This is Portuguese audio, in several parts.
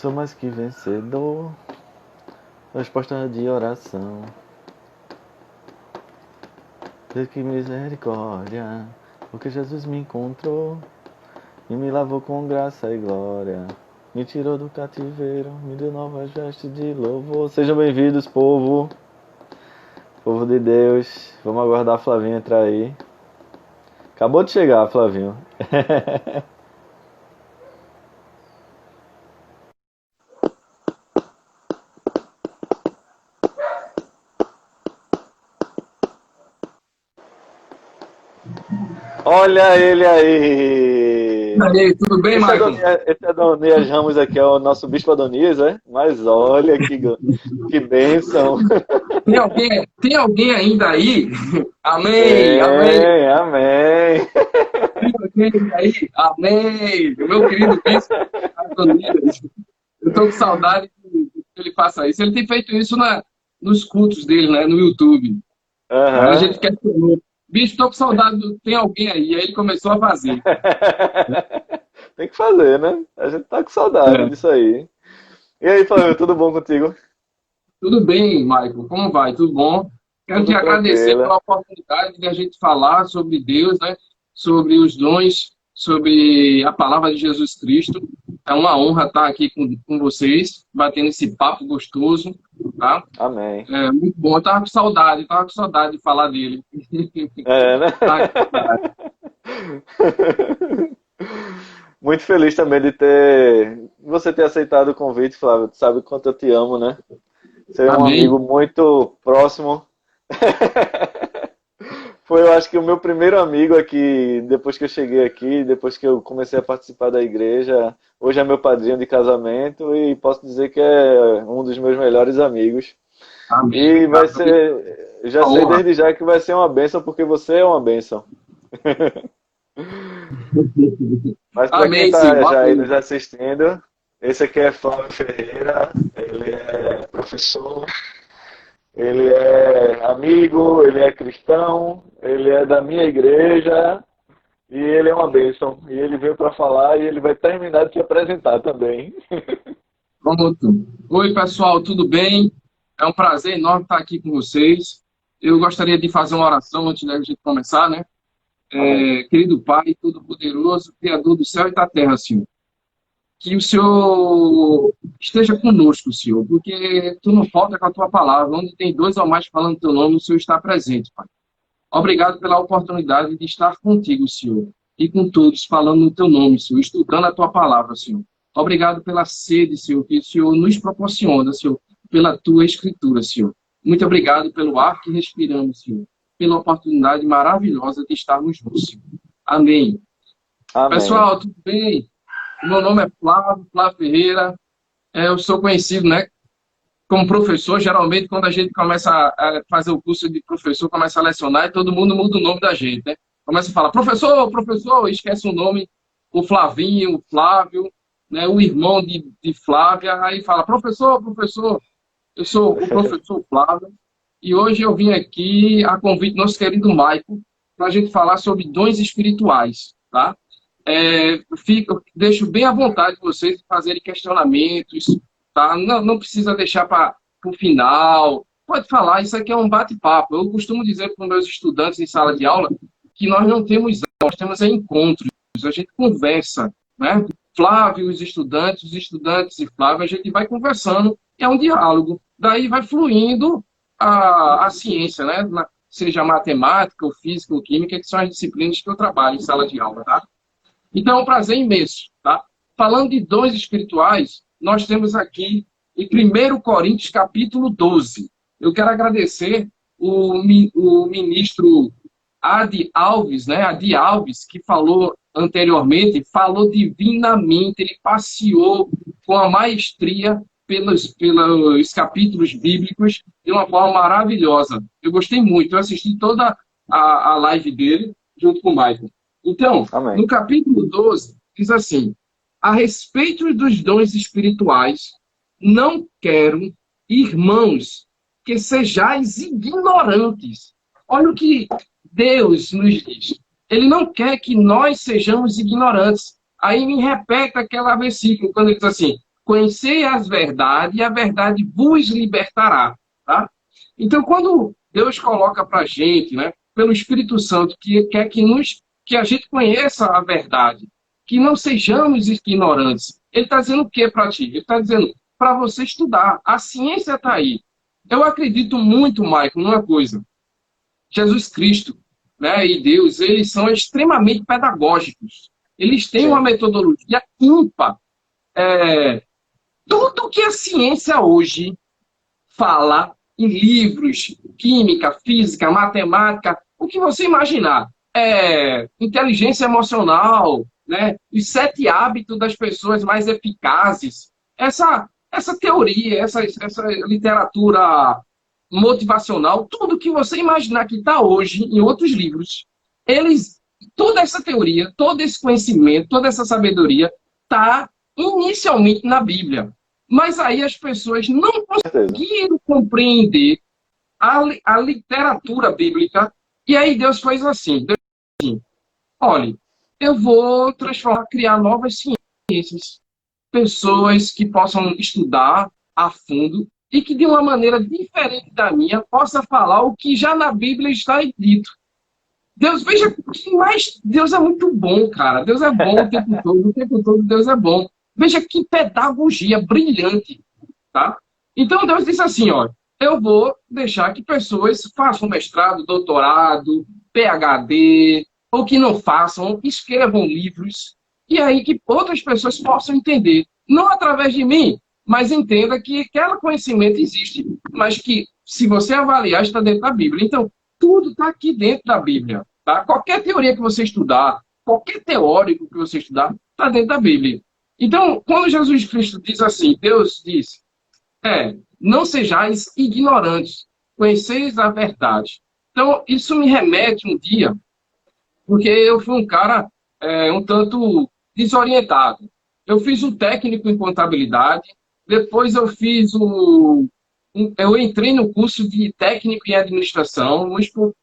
Sou mais que vencedor. Resposta de oração. Deus, que misericórdia, porque Jesus me encontrou e me lavou com graça e glória. Me tirou do cativeiro, me deu novas vestes de louvor. Sejam bem-vindos, povo. Povo de Deus. Vamos aguardar a Flavinha entrar aí. Acabou de chegar, Flavinho. Olha ele aí! E aí, tudo bem, Michael? Esse Adonias Ramos aqui é o nosso Bispo Adonias, é? Mas olha que bênção! Tem alguém ainda aí? Amém, amém. Tem, amém! Tem alguém ainda aí? Amém. O meu querido bispo Antonias. Eu estou com saudade que ele faça isso. Ele tem feito isso nos cultos dele, né, no YouTube. Aí a Aham. gente quer saber. Bispo, estou com saudade, tem alguém aí? Aí ele começou a fazer. Tem que fazer, né? A gente tá com saudade É. disso aí. E aí, Flávio, tudo bom contigo? Tudo bem, Michael? Como vai? Tudo bom? Quero te Tudo agradecer tranquilo. pela oportunidade de a gente falar sobre Deus, né? Sobre os dons, sobre a palavra de Jesus Cristo. É uma honra estar aqui com vocês, batendo esse papo gostoso, tá? Amém. É muito bom. Eu tava com saudade de falar dele. É, né? Tava com saudade. Muito feliz também de você ter aceitado o convite, Flávio. Tu sabe o quanto eu te amo, né? Você é um Amém. amigo muito próximo. Foi, eu acho que o meu primeiro amigo aqui, depois que eu cheguei aqui, depois que eu comecei a participar da igreja. Hoje é meu padrinho de casamento e posso dizer que é um dos meus melhores amigos. Amém. E vai ser, já Uma sei honra. desde já que vai ser uma bênção, porque você é uma bênção. Mas para quem Amém, sim. está já Bota aí aí. nos assistindo, esse aqui é Flávio Ferreira, ele é professor, ele é amigo, ele é cristão, ele é da minha igreja e ele é uma bênção. E ele veio para falar e ele vai terminar de se apresentar também. Pronto. Oi, pessoal, tudo bem? É um prazer enorme estar aqui com vocês. Eu gostaria de fazer uma oração antes da gente começar, né? Amém. Querido Pai, Todo-Poderoso, Criador do céu e da terra, Senhor. Que o Senhor esteja conosco, Senhor, porque Tu não falta com a Tua palavra. Onde tem dois ou mais falando Teu nome, o Senhor está presente, Pai. Obrigado pela oportunidade de estar contigo, Senhor, e com todos falando no Teu nome, Senhor, estudando a Tua palavra, Senhor. Obrigado pela sede, Senhor, que o Senhor nos proporciona, Senhor, pela Tua Escritura, Senhor. Muito obrigado pelo ar que respiramos, Senhor, pela oportunidade maravilhosa de estarmos juntos, Senhor. Amém. Amém. Pessoal, tudo bem? O meu nome é Flávio Ferreira. Eu sou conhecido, né, como professor. Geralmente, quando a gente começa a fazer o curso de professor, começa a lecionar, e todo mundo muda o nome da gente, né? Começa a falar, professor, professor, esquece o nome, o Flavinho, o Flávio, né, o irmão de Flávia, aí fala, professor, professor, eu sou o professor Flávio, e hoje eu vim aqui a convite do nosso querido Michael, para a gente falar sobre dons espirituais, tá? Deixo bem à vontade vocês de fazerem questionamentos, tá? Não precisa deixar para o final. Pode falar, isso aqui é um bate-papo. Eu costumo dizer para os meus estudantes em sala de aula que nós não temos aulas, nós temos encontros, a gente conversa, né? Flávio, os estudantes e Flávio, a gente vai conversando, é um diálogo. Daí vai fluindo a ciência, né? Seja matemática, ou física, ou química, que são as disciplinas que eu trabalho em sala de aula, tá? Então, é um prazer imenso, tá? Falando de dons espirituais, nós temos aqui em 1 Coríntios, capítulo 12. Eu quero agradecer o ministro Adi Alves, né? Adi Alves, que falou anteriormente, falou divinamente, ele passeou com a maestria pelos capítulos bíblicos de uma forma maravilhosa. Eu gostei muito, eu assisti toda a live dele junto com o Michael. Então, Amém. no capítulo 12, diz assim: a respeito dos dons espirituais, não quero, irmãos, que sejais ignorantes. Olha o que Deus nos diz. Ele não quer que nós sejamos ignorantes. Aí me repete aquele versículo, quando ele diz assim: Conhecei as verdades e a verdade vos libertará. Tá? Então, quando Deus coloca para a gente, né, pelo Espírito Santo, que quer que a gente conheça a verdade, que não sejamos ignorantes, ele está dizendo o que para ti? Ele está dizendo para você estudar. A ciência está aí. Eu acredito muito, Michael, numa coisa. Jesus Cristo, né, e Deus, eles são extremamente pedagógicos. Eles têm uma metodologia ímpar. Tudo que a ciência hoje fala em livros, química, física, matemática, o que você imaginar. Inteligência emocional, né? Os 7 hábitos das pessoas mais eficazes. Essa teoria, essa literatura motivacional, tudo que você imaginar que está hoje em outros livros, toda essa teoria, todo esse conhecimento, toda essa sabedoria está inicialmente na Bíblia. Mas aí as pessoas não conseguiram compreender a literatura bíblica. E aí Deus faz assim. Deus diz assim, olha, eu vou criar novas ciências. Pessoas que possam estudar a fundo e que de uma maneira diferente da minha possa falar o que já na Bíblia está dito. Deus, veja que mais... Deus é muito bom, cara. Deus é bom o tempo todo Deus é bom. Veja que pedagogia brilhante, tá? Então Deus disse assim, ó, eu vou deixar que pessoas façam mestrado, doutorado, PhD, ou que não façam, escrevam livros, e aí que outras pessoas possam entender, não através de mim, mas entenda que aquele conhecimento existe, mas que, se você avaliar, está dentro da Bíblia. Então, tudo está aqui dentro da Bíblia, tá? Qualquer teoria que você estudar, qualquer teórico que você estudar, está dentro da Bíblia. Então, quando Jesus Cristo diz assim, Deus diz, não sejais ignorantes, conheceis a verdade. Então, isso me remete um dia, porque eu fui um cara um tanto desorientado. Eu fiz um técnico em contabilidade, depois eu fiz eu entrei no curso de técnico em administração, mas por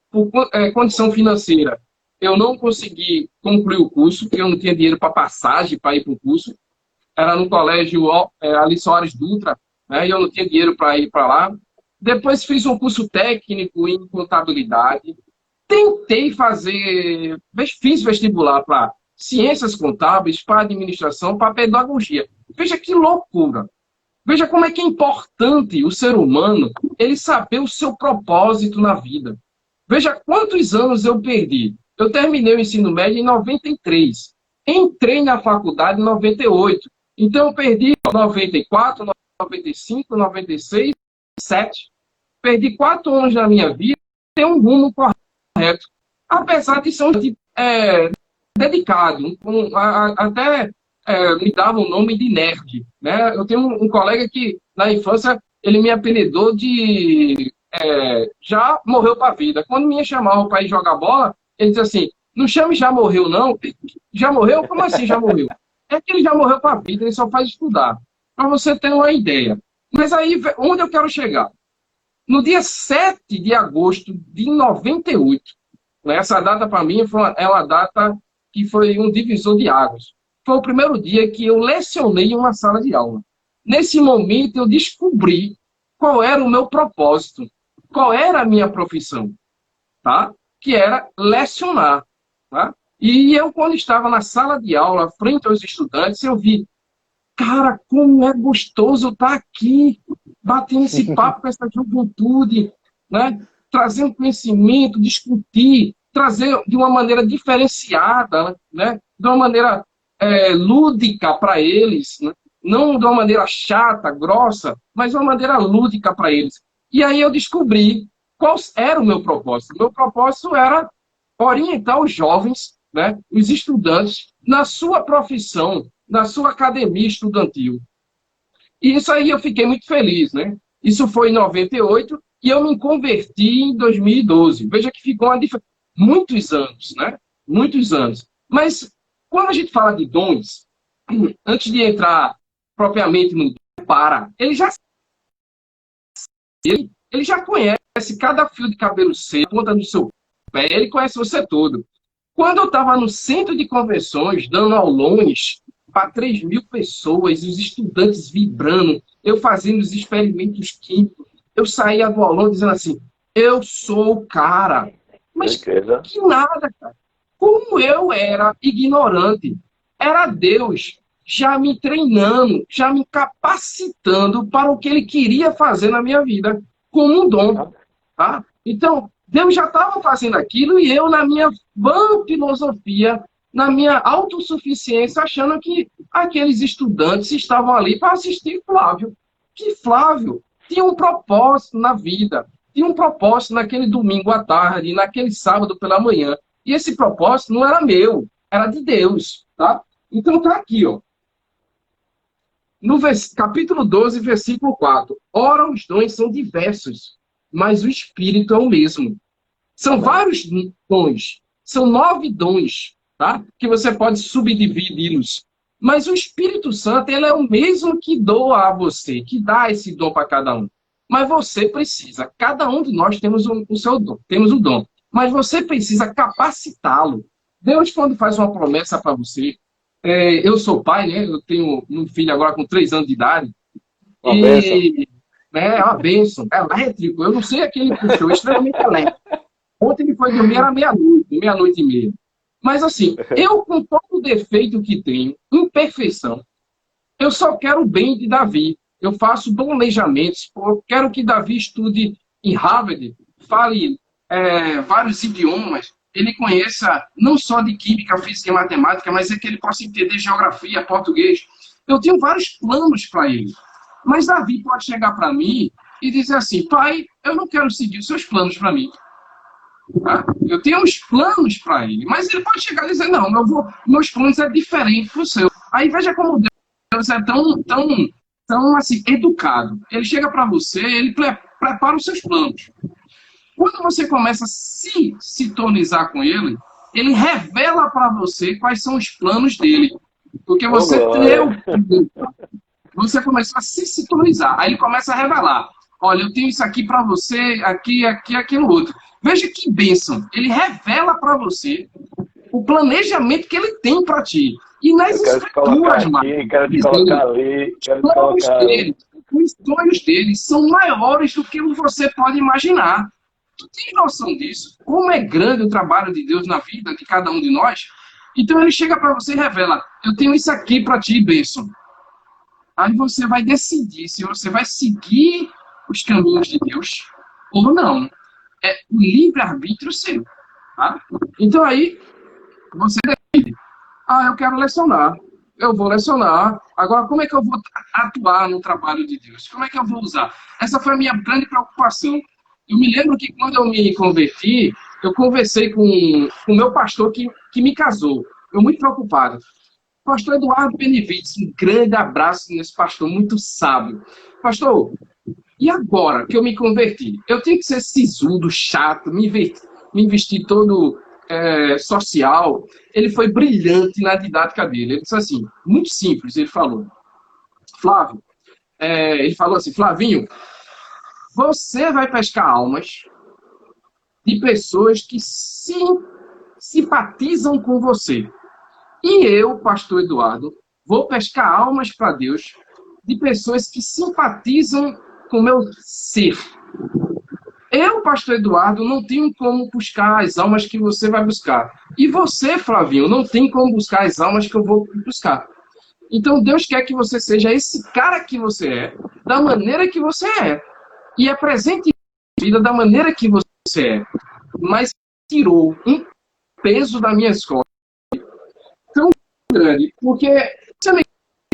condição financeira. Eu não consegui concluir o curso, porque eu não tinha dinheiro para passagem para ir para o curso. Era no colégio Ali Soares Dutra, né, e eu não tinha dinheiro para ir para lá. Depois fiz um curso técnico em contabilidade. Tentei fiz vestibular para ciências contábeis, para administração, para pedagogia. Veja que loucura. Veja como é que é importante o ser humano ele saber o seu propósito na vida. Veja quantos anos eu perdi. Eu terminei o ensino médio em 93. Entrei na faculdade em 98. Então eu perdi 94, 95, 96, 7. Perdi 4 anos da minha vida e ter um rumo correto. Apesar de ser um dedicado, até me dava o nome de nerd. Né? Eu tenho um colega que, na infância, ele me apelidou de... já morreu para a vida. Quando me chamavam para ir jogar bola, ele dizia assim, não chame já morreu, não. Já morreu? Como assim já morreu? É que ele já morreu para a vida, ele só faz estudar. Para você ter uma ideia. Mas aí, onde eu quero chegar? No dia 7 de agosto de 98, né, essa data para mim é uma data que foi um divisor de águas. Foi o primeiro dia que eu lecionei em uma sala de aula. Nesse momento, eu descobri qual era o meu propósito, qual era a minha profissão, tá? Que era lecionar. Tá? E eu, quando estava na sala de aula, frente aos estudantes, eu vi, cara, como é gostoso estar aqui, batendo esse papo com essa juventude, né? Trazendo conhecimento, discutir, trazer de uma maneira diferenciada, né? De uma maneira lúdica para eles, né? Não de uma maneira chata, grossa, mas de uma maneira lúdica para eles. E aí eu descobri qual era o meu propósito. O meu propósito era orientar os jovens, né, os estudantes, na sua profissão, na sua academia estudantil. E isso aí eu fiquei muito feliz, né? Isso foi em 98 e eu me converti em 2012. Veja que ficou uma diferença. Muitos anos, né? Muitos anos. Mas quando a gente fala de dons, antes de entrar propriamente no ele já conhece cada fio de cabelo seu, ponta do seu pé, ele conhece você todo. Quando eu estava no centro de convenções, dando aulões para 3.000 pessoas, os estudantes vibrando, eu fazendo os experimentos químicos. Eu saía do aulão dizendo assim, eu sou o cara. Mas que nada, cara. Como eu era ignorante, era Deus já me treinando, já me capacitando para o que ele queria fazer na minha vida, como um dom. Tá? Então, Deus já estava fazendo aquilo e eu, na minha vã filosofia, na minha autossuficiência, achando que aqueles estudantes estavam ali para assistir Flávio. Que Flávio tinha um propósito na vida, tinha um propósito naquele domingo à tarde, naquele sábado pela manhã. E esse propósito não era meu, era de Deus. Tá? Então tá aqui, ó. No capítulo 12, versículo 4. Ora, os dons são diversos, mas o Espírito é o mesmo. São vários dons. São 9 dons, tá? Que você pode subdividi-los. Mas o Espírito Santo, ele é o mesmo que doa a você, que dá esse dom para cada um. Mas você precisa, cada um de nós temos o seu dom, temos o dom. Mas você precisa capacitá-lo. Deus, quando faz uma promessa para você, eu sou pai, né? Eu tenho um filho agora com 3 anos de idade. É uma bênção. É elétrico. Eu não sei a quem ele puxou, extremamente elétrico. Ontem ele foi dormir, era meia-noite e meia. Mas assim, eu com todo o defeito que tenho, imperfeição, eu só quero o bem de Davi. Eu faço planejamentos. Eu quero que Davi estude em Harvard, fale vários idiomas, ele conheça não só de química, física e matemática, mas é que ele possa entender geografia, português. Eu tenho vários planos para ele. Mas Davi pode chegar para mim e dizer assim, pai, eu não quero seguir os seus planos para mim. Tá? Eu tenho uns planos para ele, mas ele pode chegar e dizer, não, meus planos é diferente do seu. Aí veja como Deus é tão assim, educado. Ele chega para você, ele prepara os seus planos. Quando você começa a se sintonizar com ele, ele revela para você quais são os planos dele. Porque você você começou a se sintonizar. Aí ele começa a revelar. Olha, eu tenho isso aqui para você, aqui, aquilo outro. Veja que bênção. Ele revela para você o planejamento que ele tem para ti. E nas escrituras, os sonhos dele são maiores do que você pode imaginar. Tu tem noção disso? Como é grande o trabalho de Deus na vida de cada um de nós? Então ele chega para você e revela, eu tenho isso aqui para ti, bênção. Aí você vai decidir se você vai seguir os caminhos de Deus ou não. É o livre-arbítrio seu. Tá? Então aí você decide. Eu quero lecionar. Eu vou lecionar. Agora, como é que eu vou atuar no trabalho de Deus? Como é que eu vou usar? Essa foi a minha grande preocupação. Eu me lembro que quando eu me converti, eu conversei com o meu pastor que me casou. Eu muito preocupado. Pastor Eduardo Benevides, um grande abraço nesse pastor, muito sábio. Pastor, e agora que eu me converti? Eu tenho que ser sisudo, chato, me vestir todo social. Ele foi brilhante na didática dele. Ele disse assim, muito simples, ele falou. Flávio, ele falou assim, Flavinho, você vai pescar almas de pessoas que simpatizam com você. E eu, pastor Eduardo, vou pescar almas para Deus de pessoas que simpatizam com o meu ser. Eu, pastor Eduardo, não tenho como buscar as almas que você vai buscar. E você, Flavinho, não tem como buscar as almas que eu vou buscar. Então, Deus quer que você seja esse cara que você é, da maneira que você é. E apresente a vida da maneira que você é. Mas tirou um peso da minha escola tão grande, porque você me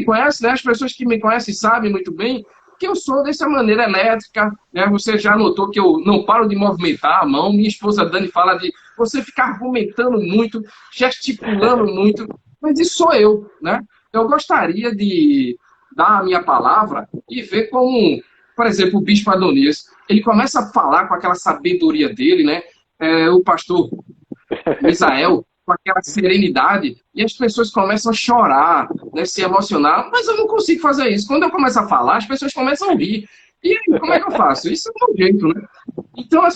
conhece, né? As pessoas que me conhecem sabem muito bem que eu sou dessa maneira elétrica, né? Você já notou que eu não paro de movimentar a mão. Minha esposa Dani fala de você ficar argumentando muito, gesticulando muito, mas isso sou eu, né? Eu gostaria de dar a minha palavra e ver como, por exemplo, o bispo Adonias, ele começa a falar com aquela sabedoria dele, né? O pastor Misael, com aquela serenidade, e as pessoas começam a chorar, né, se emocionar, mas eu não consigo fazer isso. Quando eu começo a falar, as pessoas começam a rir. E aí, como é que eu faço? Isso é o meu jeito, né? Então, é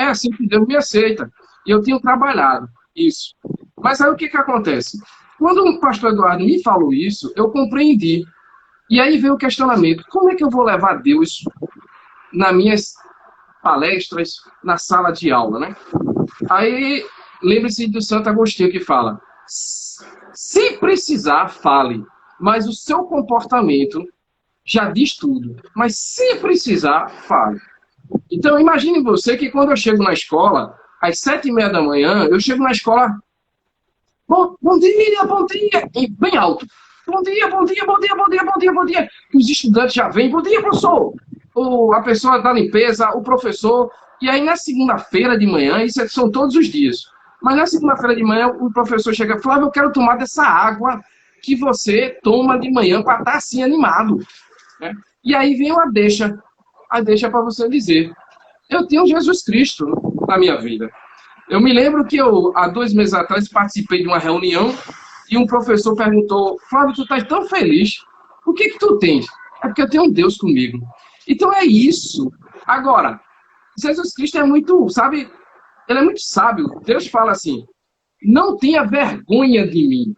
assim que Deus me aceita. E eu tenho trabalhado isso. Mas aí o que acontece? Quando o pastor Eduardo me falou isso, eu compreendi. E aí veio o questionamento: como é que eu vou levar Deus nas minhas palestras, na sala de aula, né? Aí, lembre-se do Santo Agostinho que fala: se precisar, fale, mas o seu comportamento já diz tudo. Mas se precisar, fale. Então, imagine você que quando eu chego na escola, às 7h30 da manhã, eu chego na escola, bom dia, e bem alto. Bom dia. Os estudantes já vêm, bom dia, professor. A pessoa da limpeza, o professor. E aí, na segunda-feira de manhã, isso são todos os dias. Mas na segunda-feira de manhã, o professor chega e fala: Flávio, eu quero tomar dessa água que você toma de manhã para estar assim animado. Né? E aí vem a deixa para você dizer: eu tenho Jesus Cristo na minha vida. Eu me lembro que há 2 meses atrás, participei de uma reunião e um professor perguntou: Flávio, tu estás tão feliz, o que tu tens? É porque eu tenho um Deus comigo. Então é isso. Agora, Jesus Cristo é muito, sabe, ele é muito sábio. Deus fala assim: não tenha vergonha de mim.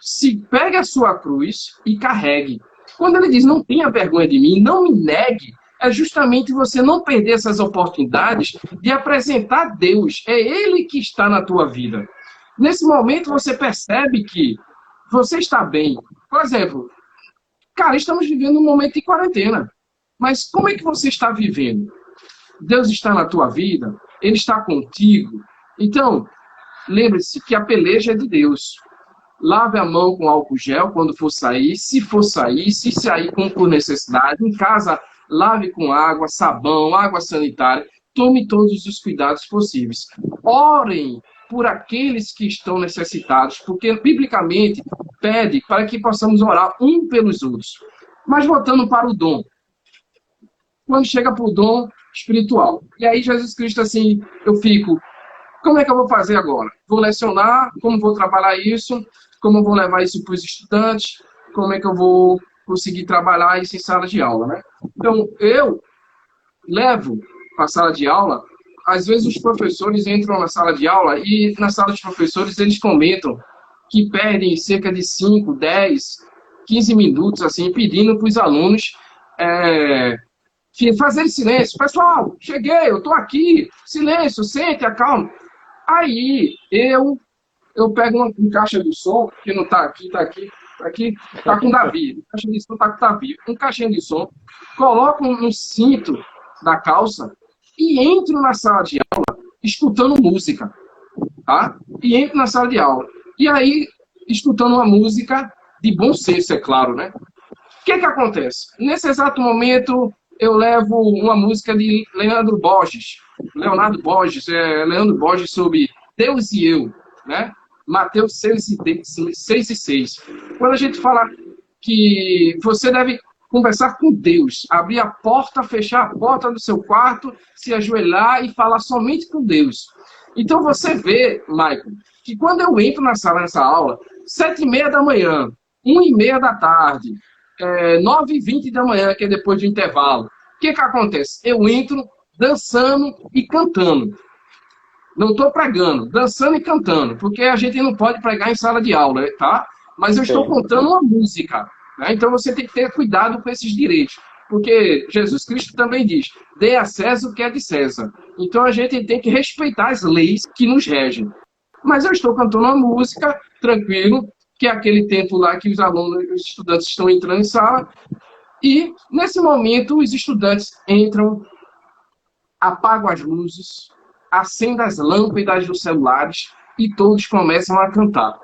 Se pegue a sua cruz e carregue. Quando ele diz não tenha vergonha de mim, não me negue, é justamente você não perder essas oportunidades de apresentar Deus. É Ele que está na tua vida. Nesse momento você percebe que você está bem. Por exemplo, cara, estamos vivendo um momento de quarentena. Mas como é que você está vivendo? Deus está na tua vida? Ele está contigo? Então, lembre-se que a peleja é de Deus. Lave a mão com álcool gel quando for sair. Se for sair, se sair por necessidade. Em casa, lave com água, sabão, água sanitária. Tome todos os cuidados possíveis. Orem por aqueles que estão necessitados, porque biblicamente pede para que possamos orar um pelos outros. Mas voltando para o dom. Quando chega para o dom espiritual. E aí Jesus Cristo, assim, eu fico: como é que eu vou fazer agora? Vou lecionar? Como vou trabalhar isso? Como eu vou levar isso para os estudantes? Como é que eu vou conseguir trabalhar isso em sala de aula, né? Então, eu levo para a sala de aula. Às vezes os professores entram na sala de aula e na sala dos professores eles comentam que perdem cerca de 5, 10, 15 minutos, assim, pedindo para os alunos fazer silêncio. Pessoal, cheguei, eu estou aqui. Silêncio, sente, acalma. Aí eu pego uma caixa de som, que não está aqui, está aqui, está com o Davi. A caixa de som está com o Davi. Um caixinha de som, coloco no cinto da calça e entro na sala de aula escutando música. Tá? E entro na sala de aula. E aí, escutando uma música de bom senso, é claro, né? O que acontece? Nesse exato momento, eu levo uma música de Leonardo Borges sobre Deus e eu, né? Mateus 6:6. Quando a gente fala que você deve conversar com Deus, abrir a porta, fechar a porta do seu quarto, se ajoelhar e falar somente com Deus. Então você vê, Michael, que quando eu entro nessa aula, 7h30 da manhã, 1h30 da tarde, 9h20 da manhã, que é depois do intervalo, o que acontece? Eu entro dançando e cantando. Não estou pregando, dançando e cantando, porque a gente não pode pregar em sala de aula, tá? Mas eu estou contando uma música, né? Então você tem que ter cuidado com esses direitos, porque Jesus Cristo também diz: dê a César o que é de César. Então a gente tem que respeitar as leis que nos regem. Mas eu estou cantando uma música, tranquilo, que é aquele tempo lá que os alunos, os estudantes estão entrando em sala, e nesse momento os estudantes entram, apagam as luzes, acendem as lâmpadas dos celulares e todos começam a cantar.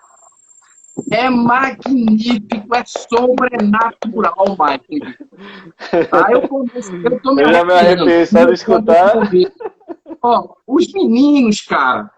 É magnífico, é sobrenatural, Michael. Eu tô me já me arrepiei só de escutar. Ó, os meninos, cara,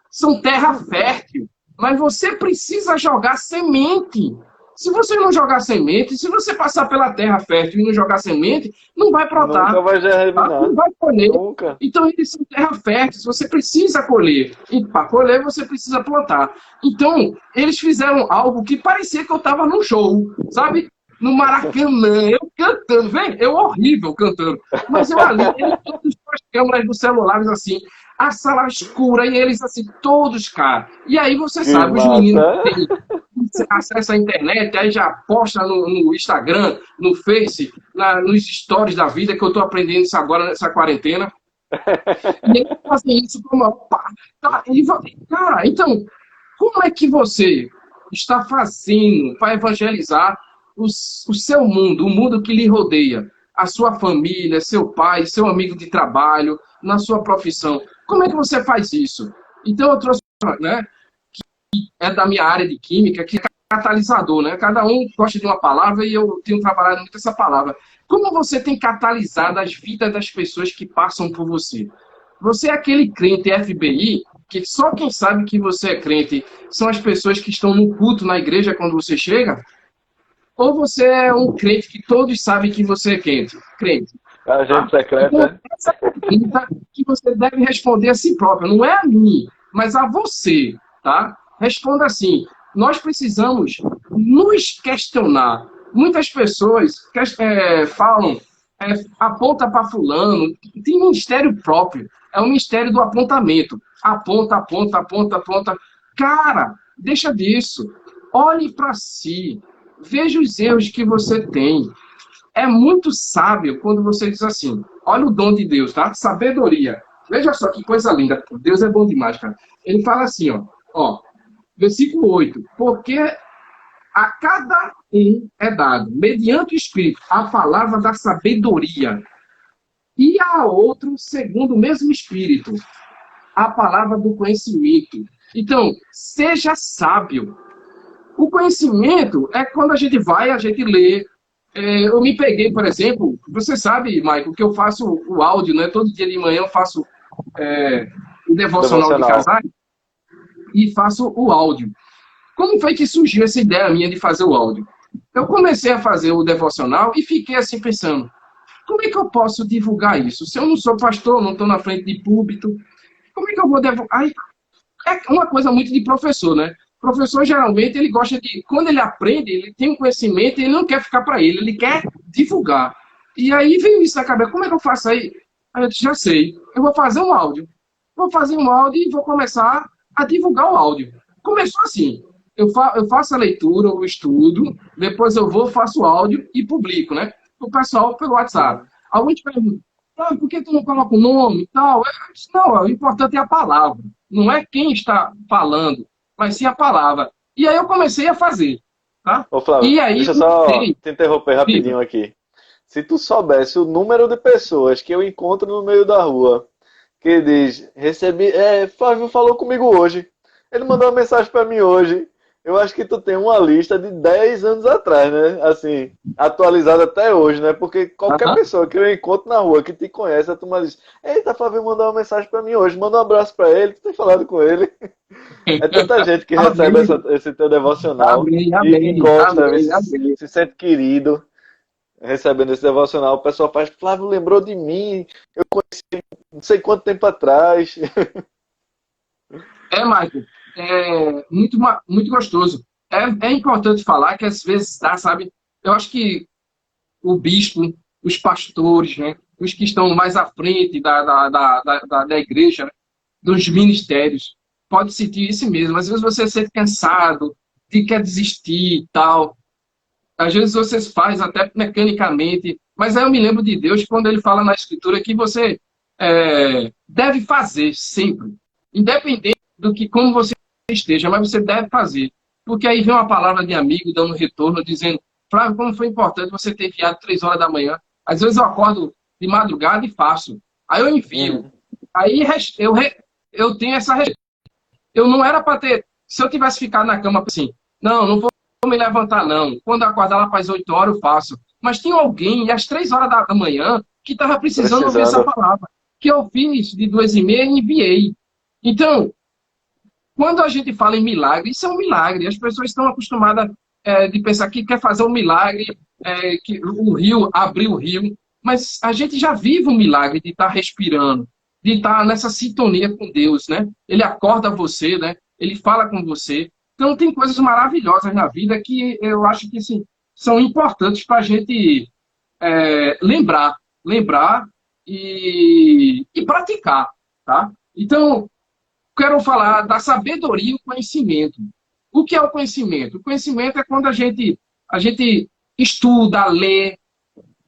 são terra fértil, mas você precisa jogar semente. Se você não jogar semente, se você passar pela terra fértil e não jogar semente, não vai brotar. Nunca vai germinar. Não vai colher. Nunca. Então, eles são terra fértil, você precisa colher. E para colher, você precisa plantar. Então, eles fizeram algo que parecia que eu estava num show, sabe? No Maracanã, eu cantando, vem, eu horrível cantando. Mas eu ali, eles todos com as câmeras dos celulares assim, a sala escura, e eles assim, todos, cara. E aí você sabe, os meninos têm acessa a internet, aí já posta no Instagram, no Face, nos stories da vida, que eu estou aprendendo isso agora nessa quarentena. E eles fazem isso como, opa, tá, cara, então, como é que você está fazendo para evangelizar o seu mundo, o mundo que lhe rodeia? A sua família, seu pai, seu amigo de trabalho, na sua profissão. Como é que você faz isso? Então, eu trouxe, né, que é da minha área de química, que é catalisador, né? Cada um gosta de uma palavra e eu tenho trabalhado muito essa palavra. Como você tem catalisado as vidas das pessoas que passam por você? Você é aquele crente FBI que só quem sabe que você é crente são as pessoas que estão no culto na igreja quando você chega? Ou você é um crente que todos sabem que você é crente? A gente secreta, então, né? essa é a pergunta que você deve responder a si próprio. Não é a mim, mas a você, tá? Responda assim. Nós precisamos nos questionar. Muitas pessoas falam, aponta para fulano. Tem ministério próprio. É o ministério do apontamento. Aponta, aponta, aponta, aponta. Cara, deixa disso. Olhe para si. Veja os erros que você tem. É muito sábio quando você diz assim, olha o dom de Deus, tá? Sabedoria. Veja só que coisa linda. Deus é bom demais, cara. Ele fala assim, ó, versículo 8. Porque a cada um é dado, mediante o Espírito, a palavra da sabedoria. E a outro, segundo o mesmo Espírito, a palavra do conhecimento. Então, seja sábio. O conhecimento é quando a gente vai, a gente lê. Eu me peguei, por exemplo, você sabe, Michael, que eu faço o áudio, né? Todo dia de manhã eu faço o devocional de casais e faço o áudio. Como foi que surgiu essa ideia minha de fazer o áudio? Eu comecei a fazer o devocional e fiquei assim pensando, como é que eu posso divulgar isso? Se eu não sou pastor, não estou na frente de púlpito, como é que eu vou divulgar? É uma coisa muito de professor, né? O professor, geralmente, ele gosta de... Quando ele aprende, ele tem um conhecimento e ele não quer ficar para ele quer divulgar. E aí veio isso na cabeça. Como é que eu faço aí? Aí eu disse, já sei. Eu vou fazer um áudio. Vou fazer um áudio e vou começar a divulgar o áudio. Começou assim. Eu faço a leitura, o estudo, depois eu vou, faço o áudio e publico, né? O pessoal pelo WhatsApp. Alguns perguntam, por que tu não coloca o nome e tal? Eu disse, não, o importante é a palavra. Não é quem está falando, mas sim a palavra. E aí eu comecei a fazer. Tá? Ô, Flávio, e aí, deixa eu só te interromper rapidinho aqui. Se tu soubesse o número de pessoas que eu encontro no meio da rua, que diz, Flávio falou comigo hoje, ele mandou uma mensagem para mim hoje, eu acho que tu tem uma lista de 10 anos atrás, né? Assim, atualizada até hoje, né? Porque qualquer pessoa que eu encontro na rua que te conhece, a turma diz, eita, Flávio mandou uma mensagem para mim hoje, manda um abraço para ele, que tem falado com ele. É tanta gente que recebe esse teu devocional e gosta, se sente querido recebendo esse devocional. O pessoal faz, Flávio lembrou de mim, eu conheci não sei quanto tempo atrás. Michael, muito gostoso. É importante falar que às vezes sabe? Eu acho que o bispo, os pastores, né, os que estão mais à frente da igreja, né, dos ministérios, pode sentir isso mesmo. Às vezes você se sente cansado, quer desistir e tal. Às vezes você faz até mecanicamente. Mas aí eu me lembro de Deus quando ele fala na Escritura que você deve fazer sempre. Independente do que como você esteja, mas você deve fazer. Porque aí vem uma palavra de amigo dando retorno, dizendo, Flávio, como foi importante você ter enviado 3 horas da manhã. Às vezes eu acordo de madrugada e faço. Aí eu envio. Aí eu tenho essa... Eu não era para ter... Se eu tivesse ficado na cama assim, não vou me levantar não. Quando eu acordar lá para as 8 horas eu faço. Mas tinha alguém, às 3 horas da manhã, que estava precisando ouvir essa palavra. Que eu fiz de 2h30 e enviei. Então, quando a gente fala em milagre, isso é um milagre. As pessoas estão acostumadas de pensar que quer fazer um milagre, que o rio, abrir o rio. Mas a gente já vive um milagre de estar respirando, de estar nessa sintonia com Deus, né? Ele acorda você, né? Ele fala com você. Então, tem coisas maravilhosas na vida que eu acho que assim, são importantes para a gente lembrar e praticar, tá? Então, quero falar da sabedoria e o conhecimento. O que é o conhecimento? O conhecimento é quando a gente estuda, lê,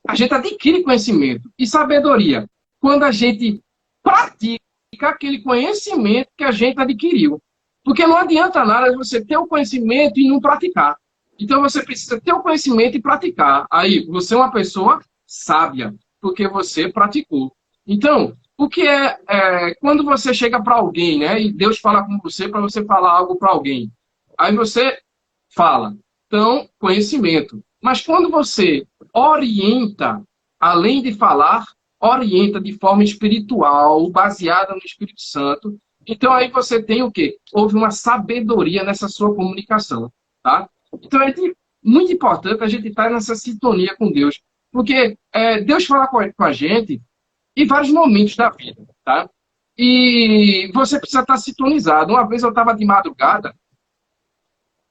a gente adquire conhecimento. E sabedoria, quando a gente pratica aquele conhecimento que a gente adquiriu. Porque não adianta nada você ter o conhecimento e não praticar. Então você precisa ter o conhecimento e praticar. Aí você é uma pessoa sábia, porque você praticou. Então, o que quando você chega para alguém, né, e Deus fala com você para você falar algo para alguém. Aí você fala. Então, conhecimento. Mas quando você orienta, além de falar, orienta de forma espiritual, baseada no Espírito Santo, então aí você tem o quê? Houve uma sabedoria nessa sua comunicação, tá? Então é muito importante a gente estar nessa sintonia com Deus, porque Deus fala com a gente em vários momentos da vida, tá? E você precisa estar sintonizado. Uma vez eu estava de madrugada,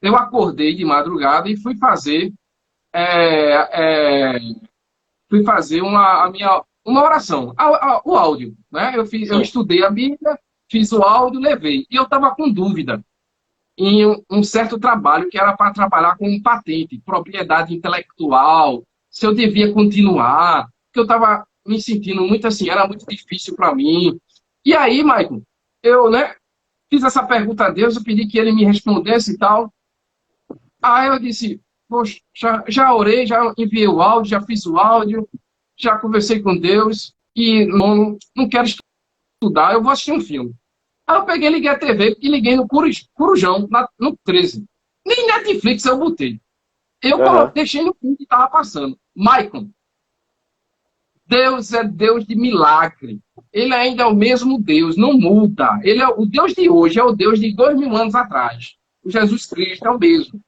eu acordei de madrugada e fui fazer uma oração, o áudio, né? Eu estudei a Bíblia, fiz o áudio, levei. E eu estava com dúvida em um certo trabalho que era para trabalhar com um patente, propriedade intelectual, se eu devia continuar, porque eu estava me sentindo muito assim, era muito difícil para mim. E aí, Maicon, eu, né, fiz essa pergunta a Deus, eu pedi que ele me respondesse e tal. Aí eu disse, poxa, já orei, já enviei o áudio, já fiz o áudio, já conversei com Deus e não quero estudar, eu vou assistir um filme. Aí eu peguei, liguei a TV e liguei no Corujão, no 13. Nem Netflix eu botei. Eu deixei no filme que estava passando. Maicon, Deus é Deus de milagre. Ele ainda é o mesmo Deus, não muda. Ele é o Deus de hoje, é o Deus de 2000 anos atrás. O Jesus Cristo é o mesmo.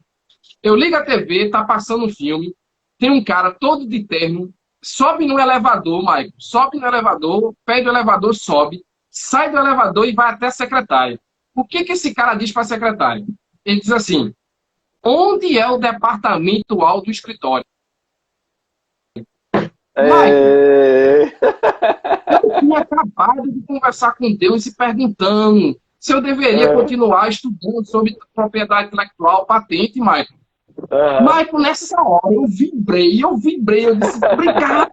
Eu ligo a TV, tá passando um filme, tem um cara todo de terno, sobe no elevador, Maicon, sobe no elevador, pede o elevador, sobe, sai do elevador e vai até a secretária. O que esse cara diz para a secretária? Ele diz assim, onde é o departamental do escritório? Eu tinha acabado de conversar com Deus e perguntando se eu deveria continuar estudando sobre propriedade intelectual, patente, Maicon. Maicon, nessa hora, eu vibrei, eu disse, obrigado,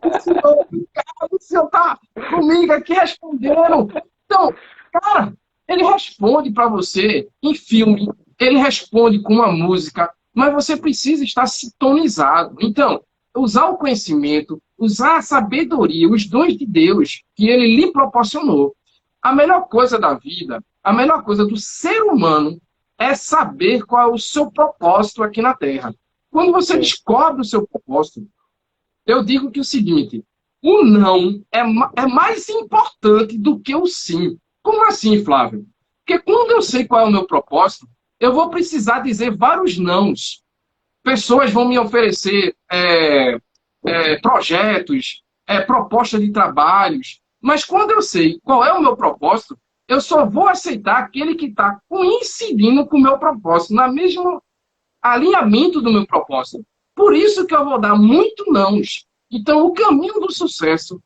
o senhor tá comigo aqui respondendo. Então, cara, ele responde para você em filme, ele responde com uma música, mas você precisa estar sintonizado. Então, usar o conhecimento, usar a sabedoria, os dons de Deus que ele lhe proporcionou. A melhor coisa da vida, a melhor coisa do ser humano é saber qual é o seu propósito aqui na Terra. Quando você descobre o seu propósito, eu digo que o seguinte, o não é mais importante do que o sim. Como assim, Flávio? Porque quando eu sei qual é o meu propósito, eu vou precisar dizer vários nãos. Pessoas vão me oferecer projetos, propostas de trabalhos, mas quando eu sei qual é o meu propósito, eu só vou aceitar aquele que está coincidindo com o meu propósito, no mesmo alinhamento do meu propósito. Por isso que eu vou dar muito nãos. Então, o caminho do sucesso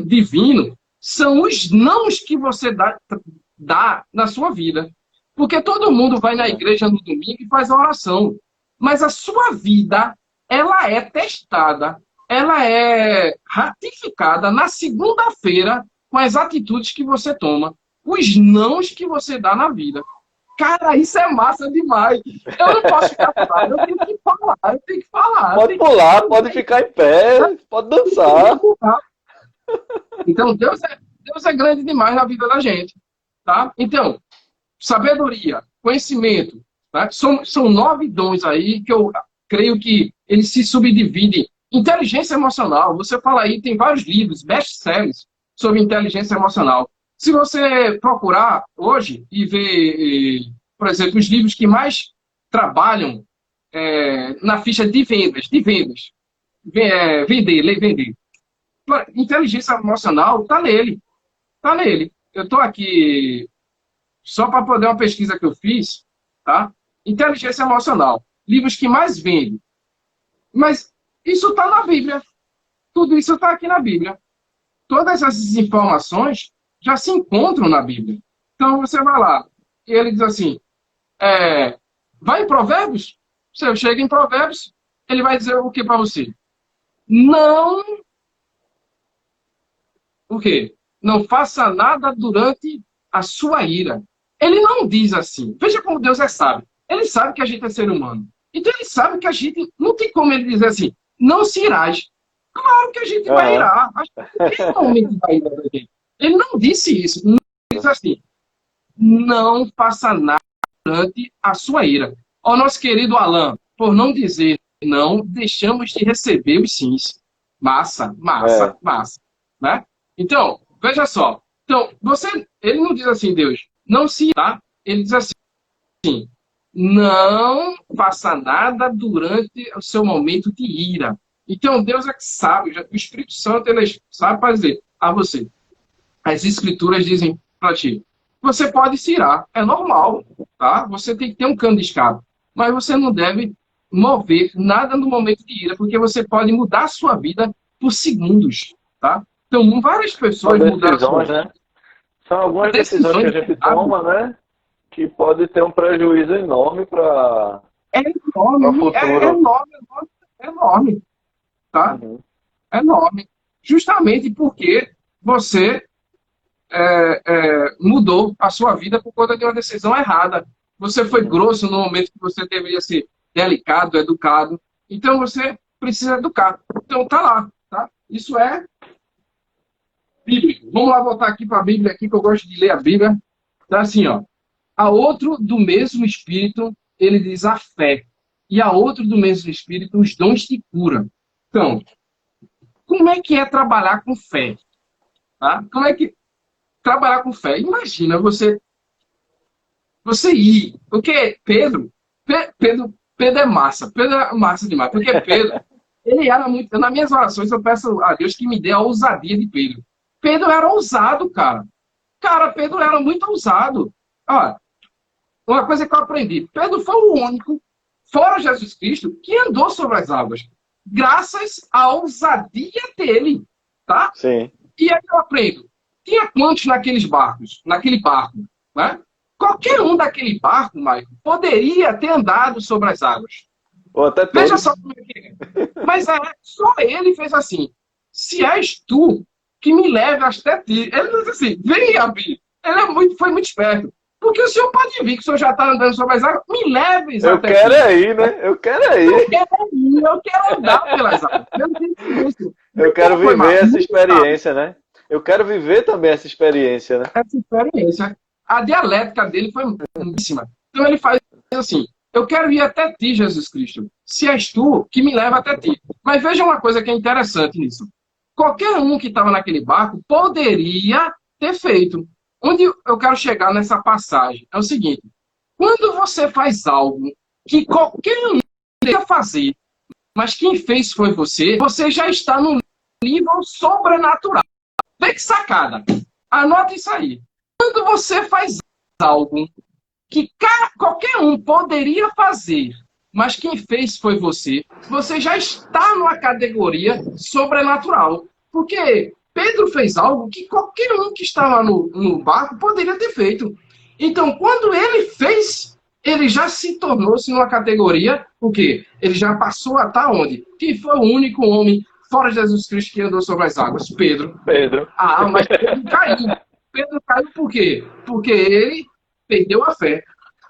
divino são os nãos que você dá na sua vida. Porque todo mundo vai na igreja no domingo e faz a oração. Mas a sua vida, ela é testada, ela é ratificada na segunda-feira com as atitudes que você toma, os nãos que você dá na vida. Cara, isso é massa demais. Eu não posso ficar parado, eu tenho que falar. Pode pular, pode ficar em pé, pode dançar. Então, Deus é grande demais na vida da gente. Tá? Então, sabedoria, conhecimento, tá? São 9 dons aí que eu creio que eles se subdividem. Inteligência emocional, você fala aí, tem vários livros, best-sellers sobre inteligência emocional. Se você procurar hoje e ver, por exemplo, os livros que mais trabalham na ficha de vendas, vender. Inteligência emocional está nele. Eu estou aqui só para poder uma pesquisa que eu fiz, tá? Inteligência emocional, livros que mais vendem. Mas isso está na Bíblia. Tudo isso está aqui na Bíblia. Todas essas informações já se encontram na Bíblia. Então você vai lá e ele diz assim, Vai em Provérbios? Você chega em Provérbios, ele vai dizer o que para você? Não, o quê? Não faça nada durante a sua ira. Ele não diz assim. Veja como Deus é sábio. Ele sabe que a gente é ser humano. Então ele sabe que a gente, não tem como ele dizer assim, não se irás. Claro que a gente vai Aham. irar. A gente tem momento vai irar da gente. Ele não disse isso. Não disse assim, não faça nada durante a sua ira. Ó, nosso querido Alan, por não dizer não, deixamos de receber os sims. Massa, É. massa, massa. Né? Então, veja só. Então, ele não diz assim, Deus, não se irá. Ele diz assim, não faça nada durante o seu momento de ira. Então, Deus é que sabe, o Espírito Santo ele sabe fazer a você. As Escrituras dizem para ti, você pode se irar, é normal, tá? Você tem que ter um cano de escape, mas você não deve mover nada no momento de ira, porque você pode mudar a sua vida por segundos, tá? Então, várias São pessoas mudaram a sua decisões, vida. né? São algumas decisões que Decisões a gente erradas. toma, né? Que pode ter um prejuízo enorme para É o enorme, é futuro. enorme, é enorme, tá? Uhum. É enorme. Justamente porque você mudou a sua vida por conta de uma decisão errada. Você foi Uhum. grosso no momento que você deveria ser delicado, educado. Então você precisa educar. Então tá lá, tá? Isso é bíblico. Vamos lá voltar aqui para a Bíblia aqui que eu gosto de ler a Bíblia. Tá assim, ó. A outro do mesmo espírito, ele diz a fé. E a outro do mesmo espírito, os dons de cura. Então, como é que é trabalhar com fé? Tá? Como é que trabalhar com fé? Imagina você ir. Porque Pedro é massa. Pedro é massa demais. Porque Pedro, ele era muito. Nas minhas orações, eu peço a Deus que me dê a ousadia de Pedro. Pedro era ousado, cara. Cara, Pedro era muito ousado. Olha, uma coisa que eu aprendi: Pedro foi o único, fora Jesus Cristo, que andou sobre as águas. Graças à ousadia dele. Tá? Sim. E aí eu aprendo. Tinha quantos naqueles barcos? Naquele barco, né? Qualquer um daquele barco, Michael, poderia ter andado sobre as águas. Ou até Veja todos. só como é que é. Mas só ele fez assim. Se és tu que me leve até ti. Ele disse assim, vem, Abi. Foi muito esperto. Porque o senhor pode vir, que o senhor já está andando sobre as águas, me leves Eu até quero ti. é ir, né? Eu quero é Eu ir. quero ir, eu quero andar pelas águas. Eu não tenho isso. Eu quero Foi viver essa muito rápido. experiência, né? Eu quero viver também essa experiência, né? Essa experiência. A dialética dele foi muitíssima. Então ele faz assim: eu quero ir até ti, Jesus Cristo. Se és tu, que me leva até ti. Mas veja uma coisa que é interessante nisso. Qualquer um que estava naquele barco poderia ter feito. Onde eu quero chegar nessa passagem é o seguinte: quando você faz algo que qualquer um poderia fazer, mas quem fez foi você, você já está no nível sobrenatural. Vê que sacada. Anota isso aí. Quando você faz algo que qualquer um poderia fazer, mas quem fez foi você, você já está numa categoria sobrenatural. Porque Pedro fez algo que qualquer um que estava no barco poderia ter feito. Então, quando ele fez, ele já se tornou-se numa categoria, o quê? Ele já passou a estar onde? Quem foi o único homem fora de Jesus Cristo que andou sobre as águas? Pedro. Pedro. Ah, mas Pedro caiu. Pedro caiu por quê? Porque ele perdeu a fé.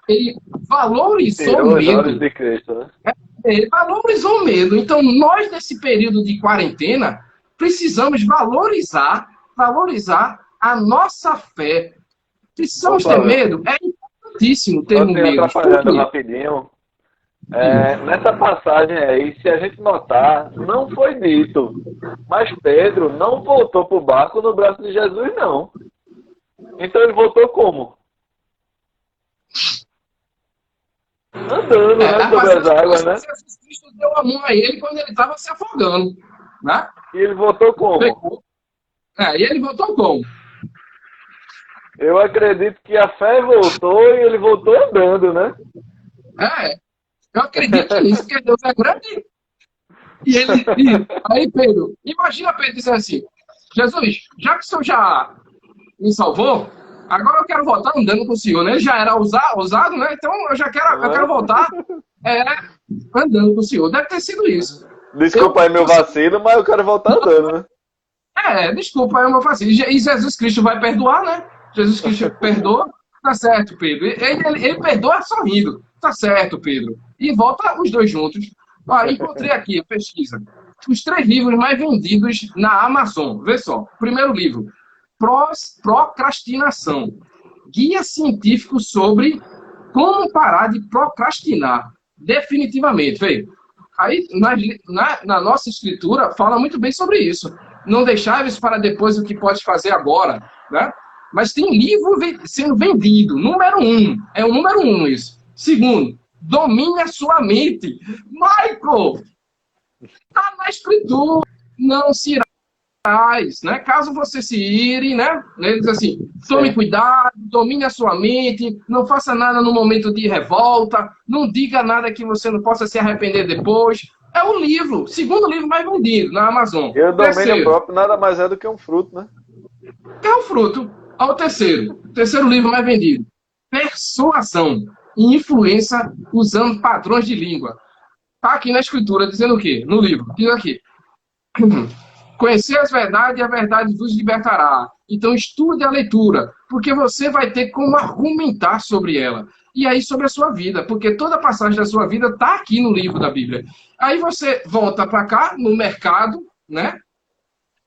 Ele valorizou o Tirou os olhos medo. de Cristo, né? Ele valorizou o medo. Então, nós, nesse período de quarentena, precisamos valorizar a nossa fé. Ô, Precisamos ter Flávio, medo? É importantíssimo só termos te medo. Por atrapalhando quê? rapidinho. Nessa passagem aí, se a gente notar, não foi dito. Mas Pedro não voltou para o barco no braço de Jesus, não. Então ele voltou como? Andando, né? Sobre as águas, né? Jesus Cristo deu a mão a ele quando ele estava se afogando. Né? E ele voltou como? E ele voltou como? Eu acredito que a fé voltou e ele voltou andando, né? Eu acredito nisso, porque Deus é grande. Aí, Pedro, imagina Pedro dizendo assim: Jesus, já que o senhor já me salvou, Agora eu quero voltar andando com o senhor, né? Ele já era ousado, né? Então eu quero voltar andando com o senhor. Deve ter sido isso. Desculpa aí meu vacilo, mas eu quero voltar andando, né? Desculpa, é uma vacilo. E Jesus Cristo vai perdoar, né? Jesus Cristo perdoa. Tá certo, Pedro. Ele perdoa sorrindo. Tá certo, Pedro. E volta os dois juntos. Encontrei aqui a pesquisa. Os 3 livros mais vendidos na Amazon. Vê só. Primeiro livro. Procrastinação. Guia científico sobre como parar de procrastinar. Definitivamente. Vê. Aí, na nossa escritura, fala muito bem sobre isso. Não deixar para depois o que pode fazer agora, né? Mas tem livro sendo vendido. Número 1. É o número 1 isso. Segundo, domine a sua mente. Michael! Está na escritura. Não se irás, né? Caso você se ire, né? Ele diz assim, tome cuidado, domine a sua mente, não faça nada no momento de revolta, não diga nada que você não possa se arrepender depois. É o livro, segundo livro mais vendido na Amazon. E o domínio próprio nada mais é do que um fruto, né? É o fruto. Ao terceiro livro mais vendido. Persuasão e influência usando padrões de língua. Está aqui na escritura dizendo o quê? No livro. Diz aqui. Conhecer as verdades e a verdade vos libertará. Então estude a leitura, porque você vai ter como argumentar sobre ela. E aí sobre a sua vida, porque toda passagem da sua vida está aqui no livro da Bíblia. Aí você volta para cá, no mercado, né?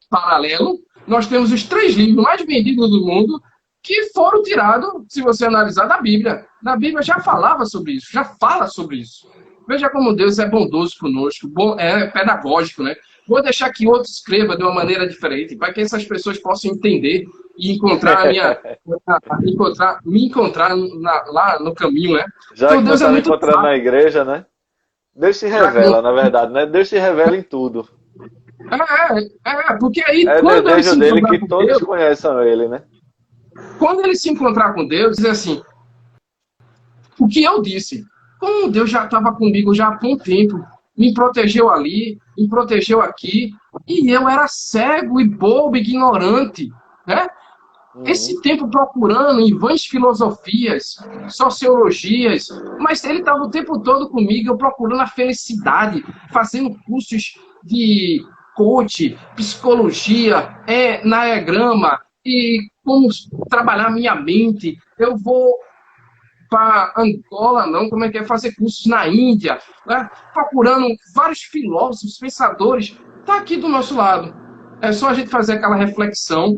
Paralelo, nós temos os 3 livros mais vendidos do mundo que foram tirados, se você analisar, da Bíblia. Na Bíblia já falava sobre isso, já fala sobre isso. Veja como Deus é bondoso conosco, é pedagógico, né? Vou deixar que outro escreva de uma maneira diferente, para que essas pessoas possam entender e encontrar me encontrar lá no caminho, né? Já então, que Deus não está me encontrando na igreja, né? Deus se revela, na verdade, né? Deus se revela em tudo. Porque aí quando ele se dele que todos Deus, conheçam ele, né? Quando ele se encontrar com Deus, diz assim, o que eu disse, como Deus já estava comigo já há um tempo, me protegeu ali, me protegeu aqui, e eu era cego e bobo, ignorante, né? Esse tempo procurando em vãs filosofias, sociologias, mas ele estava o tempo todo comigo, eu procurando a felicidade, fazendo cursos de coach, psicologia, enneagrama, e como trabalhar minha mente. Eu vou para Angola, não, como é que é, fazer cursos na Índia, né? Procurando vários filósofos, pensadores, está aqui do nosso lado. É só a gente fazer aquela reflexão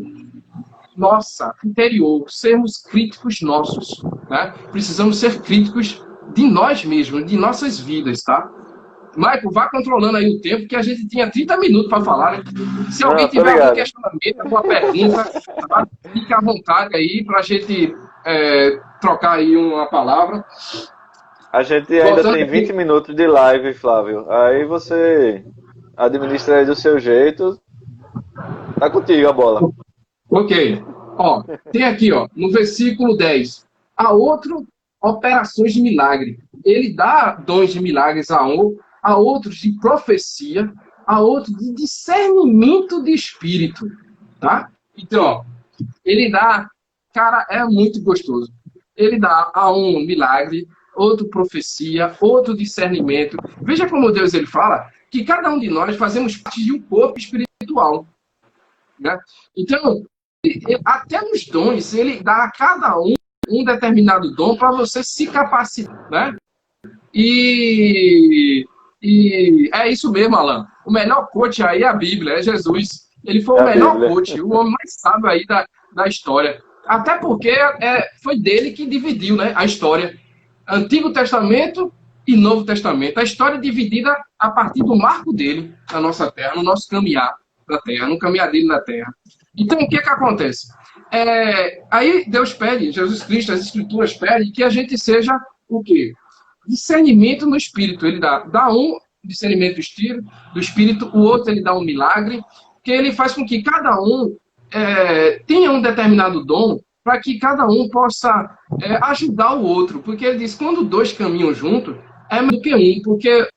nossa, interior, sermos críticos nossos, né? Precisamos ser críticos de nós mesmos, de nossas vidas, tá? Michael, vá controlando aí o tempo, que a gente tinha 30 minutos para falar, né? Se alguém tiver algum questionamento, alguma pergunta, tá? Fique à vontade aí para a gente trocar aí uma palavra. A gente ainda tem 20 minutos de live, Flávio. Aí você administra aí do seu jeito. Tá contigo a bola. Ok. Ó, tem aqui, ó, no versículo 10. A outro, operações de milagre. Ele dá dons de milagres a outros de profecia, a outros de discernimento de espírito, tá? Então, ó, ele dá, cara, é muito gostoso. Ele dá a um milagre, outro profecia, outro discernimento. Veja como Deus ele fala que cada um de nós fazemos parte de um corpo espiritual, né? Então, até nos dons, ele dá a cada um determinado dom para você se capacitar, né? E é isso mesmo, Alan. O melhor coach aí é a Bíblia, é Jesus. Ele foi o melhor coach, o homem mais sábio aí da história. Até porque foi dele que dividiu, né, a história. Antigo Testamento e Novo Testamento. A história é dividida a partir do marco dele na nossa terra, no nosso caminhar da terra, no caminhar dele na terra. Então, o que acontece? Aí Deus pede, Jesus Cristo, as Escrituras pedem que a gente seja o quê? Discernimento no Espírito. Ele dá um discernimento do Espírito, o outro ele dá um milagre, que ele faz com que cada um tenha um determinado dom, para que cada um possa ajudar o outro. Porque ele diz, quando 2 caminham juntos, é mais do que um. Porque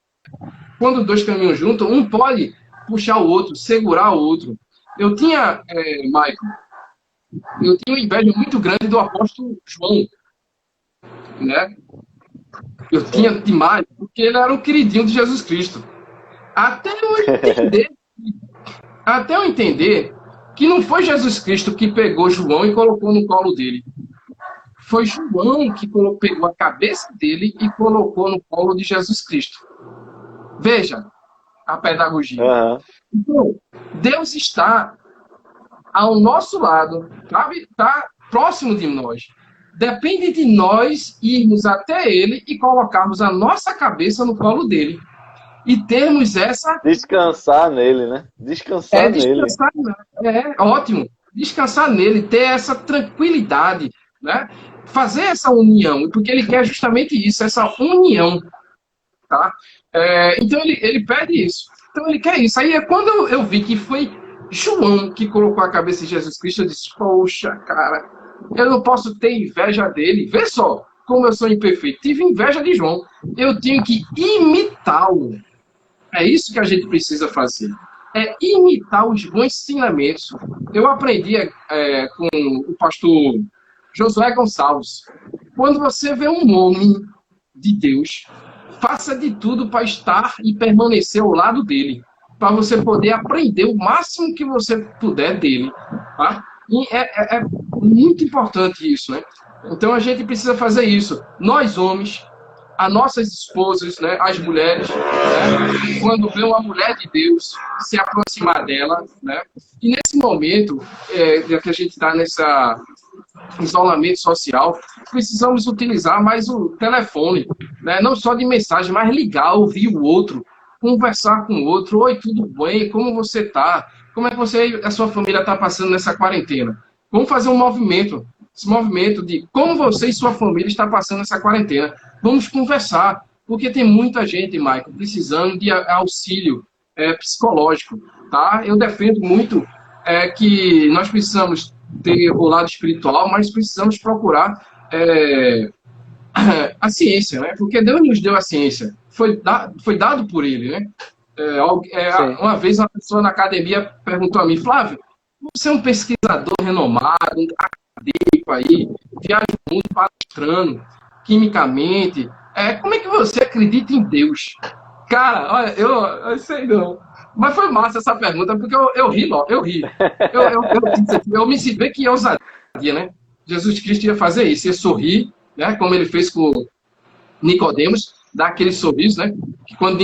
quando 2 caminham juntos, um pode puxar o outro, segurar o outro. Eu tinha, Michael, Eu tinha uma inveja muito grande do apóstolo João, né? Eu tinha demais, porque ele era o queridinho de Jesus Cristo. Até eu entender, até eu entender que não foi Jesus Cristo que pegou João e colocou no colo dele. Foi João que pegou a cabeça dele e colocou no colo de Jesus Cristo. Veja a pedagogia. Aham. Então, Deus está ao nosso lado, sabe? Está próximo de nós. Depende de nós irmos até ele e colocarmos a nossa cabeça no colo dele. E termos essa. Descansar nele, né? Descansar nele. Descansar. Ótimo. Descansar nele, ter essa tranquilidade, né? Fazer essa união, porque ele quer justamente isso, essa união. Tá? Então ele pede isso. Então ele quer isso. Aí é quando eu vi que foi João que colocou a cabeça de Jesus Cristo, eu disse, poxa, cara, eu não posso ter inveja dele. Vê só como eu sou imperfeito. Tive inveja de João. Eu tenho que imitá-lo. É isso que a gente precisa fazer. É imitar os bons ensinamentos. Eu aprendi com o pastor Josué Gonçalves. Quando você vê um homem de Deus, faça de tudo para estar e permanecer ao lado dele, para você poder aprender o máximo que você puder dele. Tá? E é muito importante isso, né? Então a gente precisa fazer isso. Nós, homens, as nossas esposas, né, as mulheres, né, quando vê uma mulher de Deus, se aproximar dela, né? E nesse momento, que a gente está nesse isolamento social, precisamos utilizar mais o telefone, né? Não só de mensagem, mas ligar, ouvir o outro, conversar com o outro. Oi, tudo bem? Como você está? Como é que você e a sua família está passando nessa quarentena? Vamos fazer um movimento, esse movimento de como você e sua família estão passando essa quarentena. Vamos conversar, porque tem muita gente, Michael, precisando de auxílio psicológico, tá? Eu defendo muito que nós precisamos ter o lado espiritual, mas precisamos procurar a ciência, né? Porque Deus nos deu a ciência, foi dado por Ele, né? Uma vez uma pessoa na academia perguntou a mim, Flávio, você é um pesquisador renomado, um acadêmico aí, viaja o mundo palestrando, quimicamente, como é que você acredita em Deus? Cara, olha, eu sei não. Mas foi massa essa pergunta, porque eu ri. Eu me senti que ousadia, né? Jesus Cristo ia fazer isso, ia sorrir, né? Como ele fez com Nicodemos, dar aquele sorriso, né? Que quando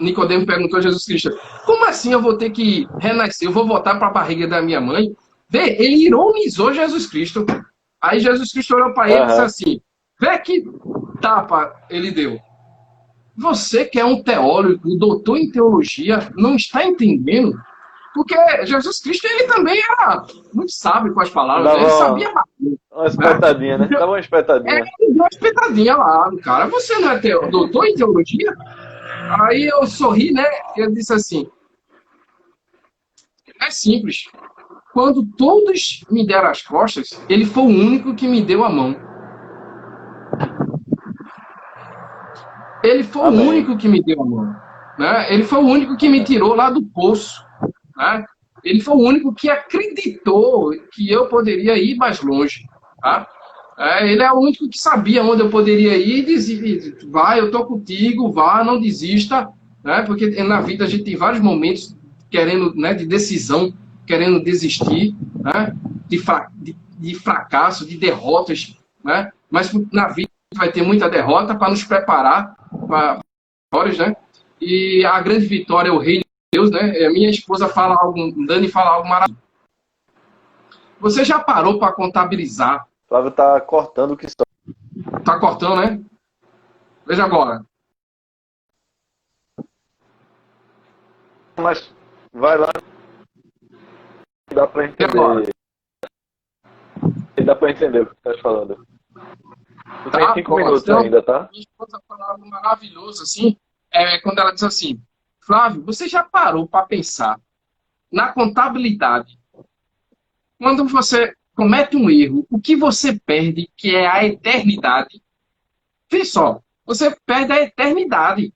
Nicodemos perguntou a Jesus Cristo, como assim eu vou ter que renascer? Eu vou voltar para a barriga da minha mãe? Vê, ele ironizou Jesus Cristo. Aí Jesus Cristo olhou para ele e disse assim, vê que tapa ele deu. Você que é um teólogo, doutor em teologia, não está entendendo? Porque Jesus Cristo, ele também era muito sábio com as palavras, ele sabia uma espetadinha, né? Dava uma espetadinha. Ele deu uma espetadinha lá, cara. Você não é doutor em teologia? Aí eu sorri, né? Eu disse assim, é simples. Quando todos me deram as costas, ele foi o único que me deu a mão. Ele foi o único que me deu a mão. Né? Ele foi o único que me tirou lá do poço. Né? Ele foi o único que acreditou que eu poderia ir mais longe. Tá? Ele é o único que sabia onde eu poderia ir e dizia, vai, eu estou contigo, vá, não desista. Né? Porque na vida a gente tem vários momentos querendo, né, de decisão, querendo desistir, né? de fracasso, de derrotas. Né? Mas na vida vai ter muita derrota para nos preparar para vitórias, né? E a grande vitória é o reino de Deus, né? A minha esposa fala algo, Dani fala algo maravilhoso. Você já parou para contabilizar? Flávio tá cortando o que só. Tá cortando, né? Veja agora. Mas vai lá. Dá para entender. Dá para entender o que você está falando. Tu tem 5 minutos então, ainda, tá? Minha esposa falou algo maravilhoso, assim, quando ela diz assim, Flávio, você já parou para pensar na contabilidade? Quando você comete um erro, o que você perde, que é a eternidade? Vê só, você perde a eternidade.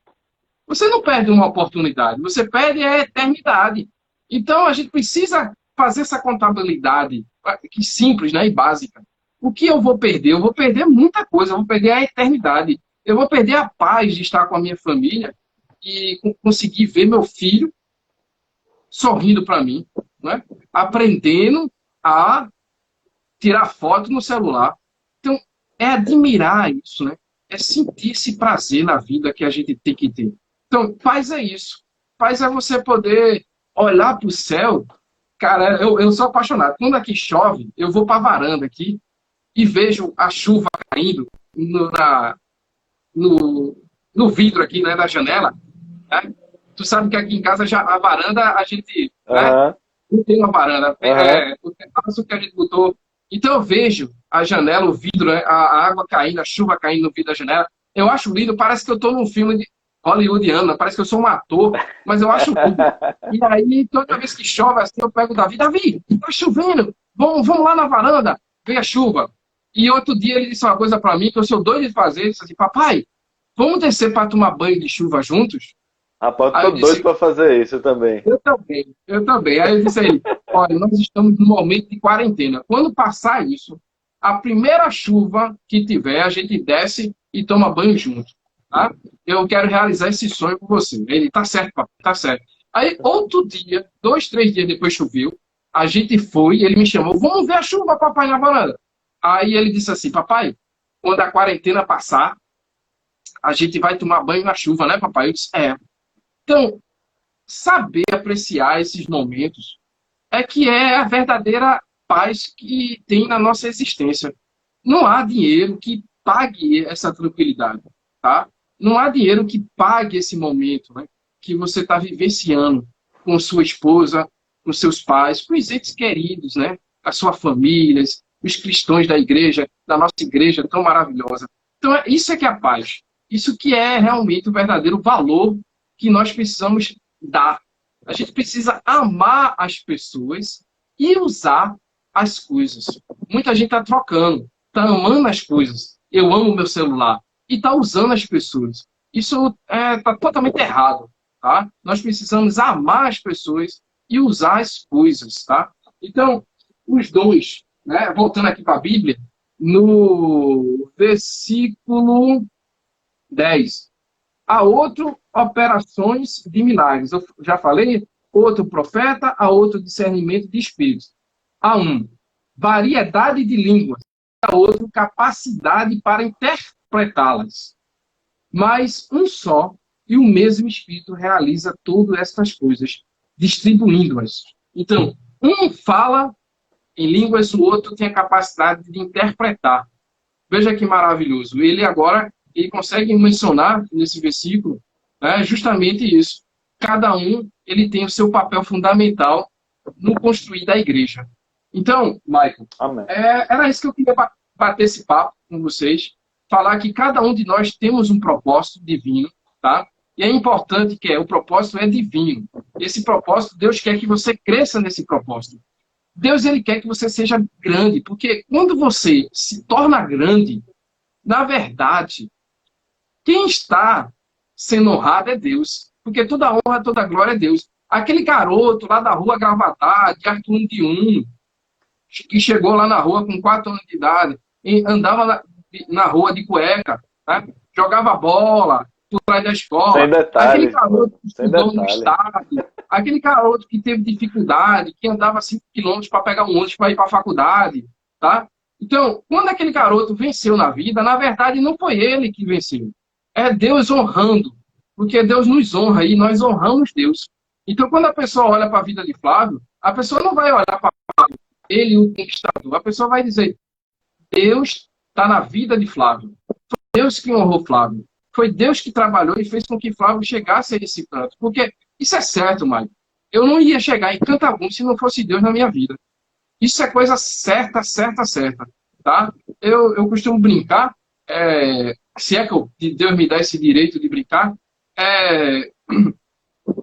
Você não perde uma oportunidade, você perde a eternidade. Então, a gente precisa fazer essa contabilidade que simples, né, e básica. O que eu vou perder? Eu vou perder muita coisa, eu vou perder a eternidade. Eu vou perder a paz de estar com a minha família e conseguir ver meu filho sorrindo para mim, né? Aprendendo a tirar foto no celular. Então, é admirar isso, né? É sentir esse prazer na vida que a gente tem que ter. Então, paz é isso. Paz é você poder olhar para o céu. Cara, eu sou apaixonado. Quando aqui chove, eu vou para a varanda aqui e vejo a chuva caindo no, no vidro aqui, né, da janela. Né? Tu sabe que aqui em casa já a varanda a gente, né, Aham, não tem uma varanda, aham. o terraço que a gente botou. Então eu vejo a janela, o vidro, né, a água caindo, a chuva caindo no vidro da janela. Eu acho lindo, parece que eu estou num filme de hollywoodiano, parece que eu sou um ator, mas eu acho lindo. E aí, toda vez que chove, assim, eu pego o Davi, Davi, tá chovendo, vamos lá na varanda, ver a chuva. E outro dia ele disse uma coisa para mim que eu sou doido de fazer, ele disse assim, papai, vamos descer para tomar banho de chuva juntos? Rapaz, eu Aí tô eu doido disse, pra fazer isso também. eu também, eu também. Aí eu disse a ele, olha, nós estamos num momento de quarentena. Quando passar isso, a primeira chuva que tiver, a gente desce e toma banho junto, tá? Eu quero realizar esse sonho com você. Ele, tá certo, papai, tá certo. Aí, outro dia, 2, 3 dias depois choveu, a gente foi, ele me chamou, vamos ver a chuva, papai, na varanda. Aí ele disse assim, papai, quando a quarentena passar, a gente vai tomar banho na chuva, né, papai? Eu disse, é. Então, saber apreciar esses momentos é que é a verdadeira paz que tem na nossa existência. Não há dinheiro que pague essa tranquilidade, tá? Não há dinheiro que pague esse momento, né, que você está vivenciando com sua esposa, com seus pais, com os entes queridos, né, a sua família, os cristãos da nossa igreja tão maravilhosa. Então, isso é que é a paz. Isso que é realmente o verdadeiro valor que nós precisamos dar. A gente precisa amar as pessoas e usar as coisas. Muita gente está trocando, está amando as coisas. Eu amo o meu celular e está usando as pessoas. Isso está totalmente errado. Tá? Nós precisamos amar as pessoas e usar as coisas. Tá? Então, os dons, né? Voltando aqui para a Bíblia, no versículo 10. A outro, operações de milagres. Eu já falei, outro profeta, a outro discernimento de espíritos. A um, variedade de línguas. A outro, capacidade para interpretá-las. Mas um só e o mesmo Espírito realiza todas essas coisas, distribuindo-as. Então, um fala em línguas, o outro tem a capacidade de interpretar. Veja que maravilhoso. Ele consegue mencionar nesse versículo, né, justamente isso. Cada um ele tem o seu papel fundamental no construir da igreja. Então, Michael, Amém. era isso que eu queria bater esse papo com vocês, falar que cada um de nós temos um propósito divino, tá? E é importante que o propósito é divino. Esse propósito, Deus quer que você cresça nesse propósito. Deus ele quer que você seja grande, porque quando você se torna grande, na verdade, quem está sendo honrado é Deus. Porque toda honra, toda glória é Deus. Aquele garoto lá da rua Gravatar, de Arthur de Uno, que chegou lá na rua com 4 anos de idade, andava na rua de cueca, né? Jogava bola por trás da escola. Sem detalhe, aquele garoto que sem estudou no detalhe. estado, aquele garoto que teve dificuldade, que andava 5 quilômetros para pegar um ônibus para ir para a faculdade, tá? Então, quando aquele garoto venceu na vida, na verdade não foi ele que venceu. É Deus honrando, porque Deus nos honra e nós honramos Deus. Então, quando a pessoa olha para a vida de Flávio, a pessoa não vai olhar para ele, o conquistador. A pessoa vai dizer, Deus está na vida de Flávio. Foi Deus que honrou Flávio. Foi Deus que trabalhou e fez com que Flávio chegasse a esse canto. Porque isso é certo, Mário. Eu não ia chegar em canto algum se não fosse Deus na minha vida. Isso é coisa certa, certa, certa. Tá? Eu costumo brincar, se é que Deus me dá esse direito de brincar,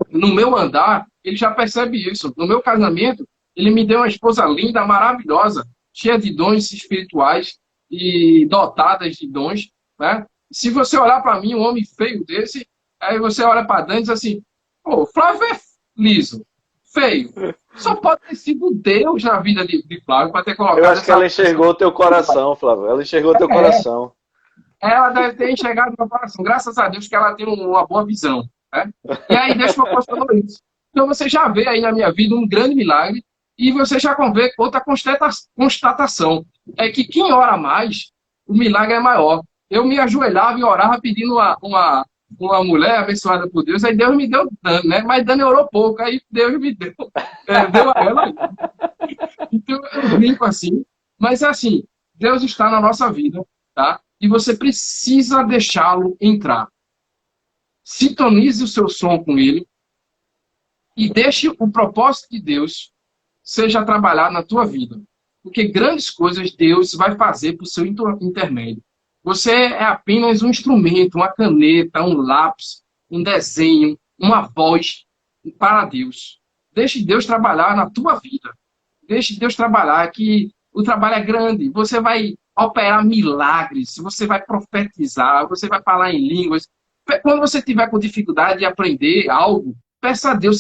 no meu andar, ele já percebe isso. No meu casamento, ele me deu uma esposa linda, maravilhosa, cheia de dons espirituais e dotadas de dons. Né? Se você olhar para mim, um homem feio desse, aí você olha para Dani e diz assim, pô, Flávio é liso, feio. Só pode ter sido Deus na vida de Flávio para ter colocado Eu acho que ela enxergou o teu coração, Flávio. Ela enxergou o teu coração. Ela deve ter enxergado no coração. Graças a Deus que ela tem uma boa visão. Né? E aí Deus proporcionou isso. Então você já vê aí na minha vida um grande milagre e você já vê outra constatação. É que quem ora mais, o milagre é maior. Eu me ajoelhava e orava pedindo uma mulher abençoada por Deus, aí Deus me deu Dani, né? Mas Dani orou pouco, aí Deus me deu, deu a ela. Então eu brinco assim. Mas assim, Deus está na nossa vida, tá? E você precisa deixá-lo entrar. Sintonize o seu som com ele e deixe o propósito de Deus seja trabalhar na tua vida. Porque grandes coisas Deus vai fazer por seu intermédio. Você é apenas um instrumento, uma caneta, um lápis, um desenho, uma voz para Deus. Deixe Deus trabalhar na tua vida. Deixe Deus trabalhar, que o trabalho é grande. Você vai operar milagres, você vai profetizar, você vai falar em línguas. Quando você tiver com dificuldade de aprender algo, peça a Deus.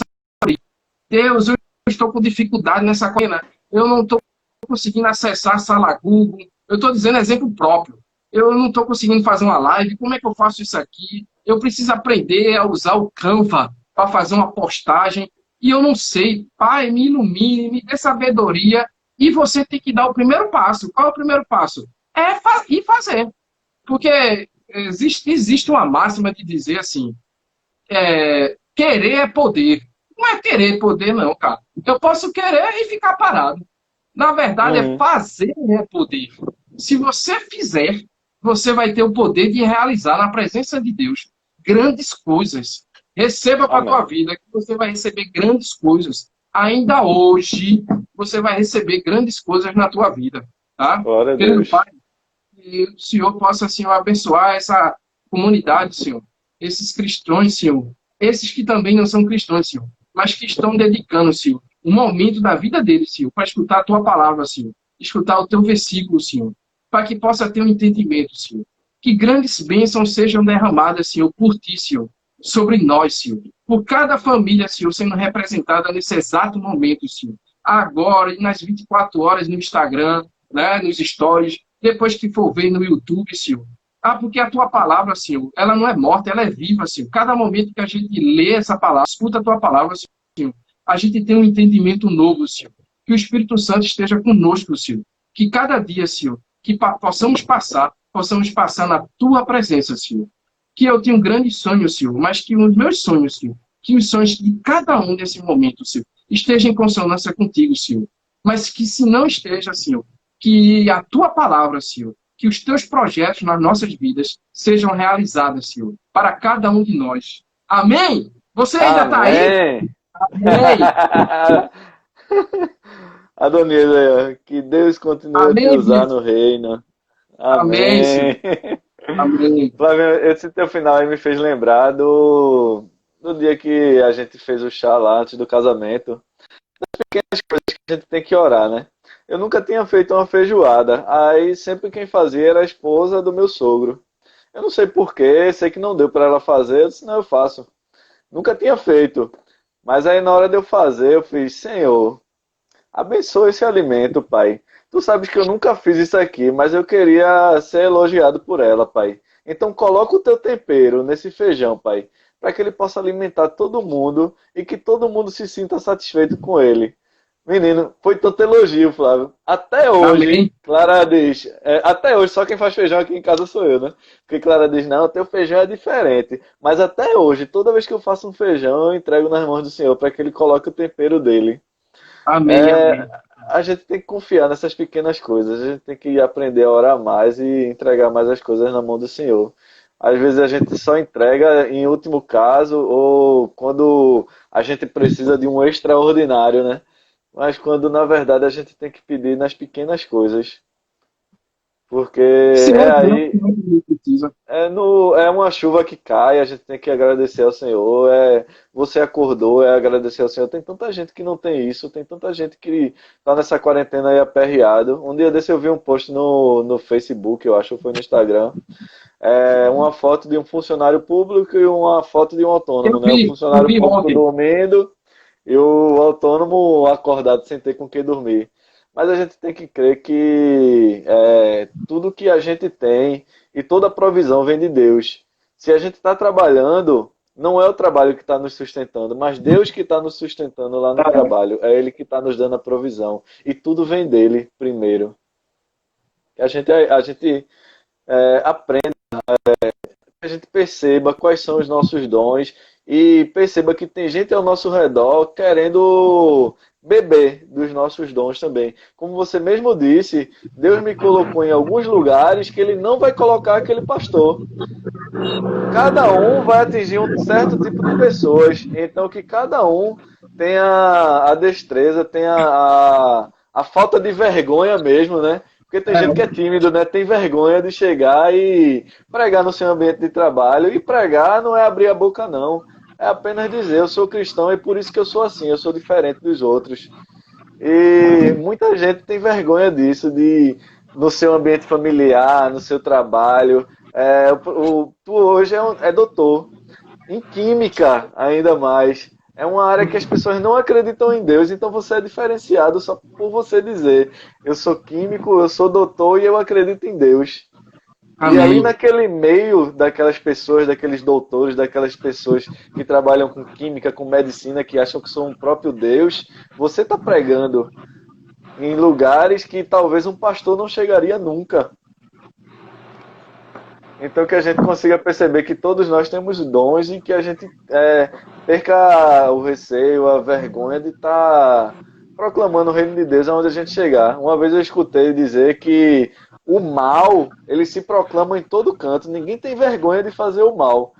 Deus, eu estou com dificuldade nessa coisa. Eu não estou conseguindo acessar a sala Google. Eu estou dizendo exemplo próprio. Eu não estou conseguindo fazer uma live. Como é que eu faço isso aqui? Eu preciso aprender a usar o Canva para fazer uma postagem. E eu não sei. Pai, me ilumine, me dê sabedoria. E você tem que dar o primeiro passo. Qual é o primeiro passo? É ir fazer. Porque existe uma máxima de dizer assim, querer é poder. Não é querer poder, não, cara. Eu posso querer e ficar parado. Na verdade, é fazer é poder. Se você fizer, você vai ter o poder de realizar na presença de Deus grandes coisas. Receba para a tua vida que você vai receber grandes coisas. Ainda hoje, você vai receber grandes coisas na tua vida. Tá? Glória a Deus. Pai, que o Senhor possa, Senhor, abençoar essa comunidade, Senhor. Esses cristãos, Senhor. Esses que também não são cristãos, Senhor. Mas que estão dedicando, Senhor, um momento da vida deles, Senhor, para escutar a tua palavra, Senhor. Escutar o teu versículo, Senhor. Para que possa ter um entendimento, Senhor. Que grandes bênçãos sejam derramadas, Senhor, por ti, Senhor. Sobre nós, Senhor. Por cada família, Senhor, sendo representada nesse exato momento, Senhor. Agora, e nas 24 horas no Instagram, né, nos stories, depois que for ver no YouTube, Senhor. Porque a tua palavra, Senhor, ela não é morta, ela é viva, Senhor. Cada momento que a gente lê essa palavra, escuta a tua palavra, Senhor, a gente tem um entendimento novo, Senhor. Que o Espírito Santo esteja conosco, Senhor. Que cada dia, Senhor, que possamos passar na tua presença, Senhor. Que eu tenho um grande sonho, Senhor, mas que os meus sonhos, Senhor, que os sonhos de cada um nesse momento, Senhor, estejam em consonância contigo, Senhor. Mas que se não esteja, Senhor, que a tua palavra, Senhor, que os teus projetos nas nossas vidas sejam realizados, Senhor, para cada um de nós. Amém? Você ainda está aí? Amém. Adonisa, que Deus continue a te usar no reino. Amém. Amém. Flávio, esse teu final aí me fez lembrar do dia que a gente fez o chá lá antes do casamento. Das pequenas coisas que a gente tem que orar, né? Eu nunca tinha feito uma feijoada. Aí sempre quem fazia era a esposa do meu sogro. Eu não sei porquê, sei que não deu para ela fazer, eu disse, não, eu faço. Nunca tinha feito. Mas aí na hora de eu fazer, eu fiz, Senhor, abençoa esse alimento, Pai. Tu sabes que eu nunca fiz isso aqui, mas eu queria ser elogiado por ela, Pai. Então coloca o teu tempero nesse feijão, Pai, para que ele possa alimentar todo mundo e que todo mundo se sinta satisfeito com ele. Menino, foi tanto elogio, Flávio. Até hoje, Amém. Clara diz, até hoje, só quem faz feijão aqui em casa sou eu, né? Porque Clara diz, não, teu feijão é diferente. Mas até hoje, toda vez que eu faço um feijão, eu entrego nas mãos do Senhor para que ele coloque o tempero dele. Amém, amém. A gente tem que confiar nessas pequenas coisas, a gente tem que aprender a orar mais e entregar mais as coisas na mão do Senhor. Às vezes a gente só entrega em último caso ou quando a gente precisa de um extraordinário, né? Mas quando na verdade a gente tem que pedir nas pequenas coisas. Porque é uma chuva que cai, a gente tem que agradecer ao Senhor. Você acordou, agradecer ao Senhor. Tem tanta gente que não tem isso, tem tanta gente que tá nessa quarentena aí aperreado. Um dia desse eu vi um post no Facebook, eu acho, ou foi no Instagram. Uma foto de um funcionário público e uma foto de um autônomo, né? O funcionário público dormindo e o autônomo acordado sem ter com que dormir. Mas a gente tem que crer que tudo que a gente tem e toda a provisão vem de Deus. Se a gente está trabalhando, não é o trabalho que está nos sustentando, mas Deus que está nos sustentando lá no trabalho. É Ele que está nos dando a provisão. E tudo vem dele primeiro. A gente aprenda, que a gente perceba quais são os nossos dons e perceba que tem gente ao nosso redor querendo beber dos nossos dons também. Como você mesmo disse, Deus me colocou em alguns lugares que Ele não vai colocar aquele pastor. Cada um vai atingir um certo tipo de pessoas. Então que cada um tenha a destreza, tenha a falta de vergonha mesmo, né? Porque tem gente que é tímido, né? Tem vergonha de chegar e pregar no seu ambiente de trabalho. E pregar não é abrir a boca, não. É apenas dizer, eu sou cristão e por isso que eu sou assim, eu sou diferente dos outros. E muita gente tem vergonha disso, no seu ambiente familiar, no seu trabalho. Tu hoje é doutor. Em química, ainda mais. É uma área que as pessoas não acreditam em Deus, então você é diferenciado só por você dizer: eu sou químico, eu sou doutor e eu acredito em Deus. Amém. E ali naquele meio daquelas pessoas, daqueles doutores, daquelas pessoas que trabalham com química, com medicina, que acham que são o próprio Deus, você está pregando em lugares que talvez um pastor não chegaria nunca. Então que a gente consiga perceber que todos nós temos dons e que a gente perca o receio, a vergonha de estar proclamando o reino de Deus aonde a gente chegar. Uma vez eu escutei dizer que o mal, ele se proclama em todo canto. Ninguém tem vergonha de fazer o mal.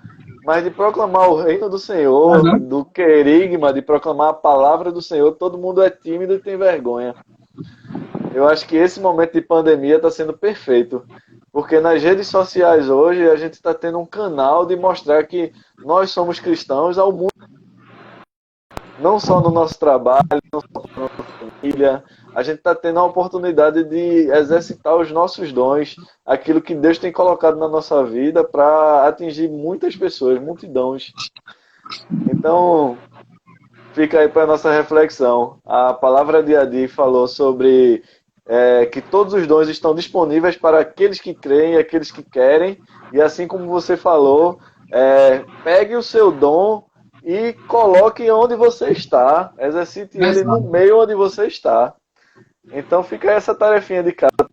Mas de proclamar o reino do Senhor, do querigma, de proclamar a palavra do Senhor, todo mundo é tímido e tem vergonha. Eu acho que esse momento de pandemia está sendo perfeito. Porque nas redes sociais hoje a gente está tendo um canal de mostrar que nós somos cristãos ao mundo. Não só no nosso trabalho, não só na nossa família. A gente está tendo a oportunidade de exercitar os nossos dons, aquilo que Deus tem colocado na nossa vida para atingir muitas pessoas, multidões. Então, fica aí para a nossa reflexão. A palavra de Adi falou sobre que todos os dons estão disponíveis para aqueles que creem e aqueles que querem. E assim como você falou, pegue o seu dom e coloque onde você está. Exercite ele no meio onde você está. Então fica essa tarefinha de casa.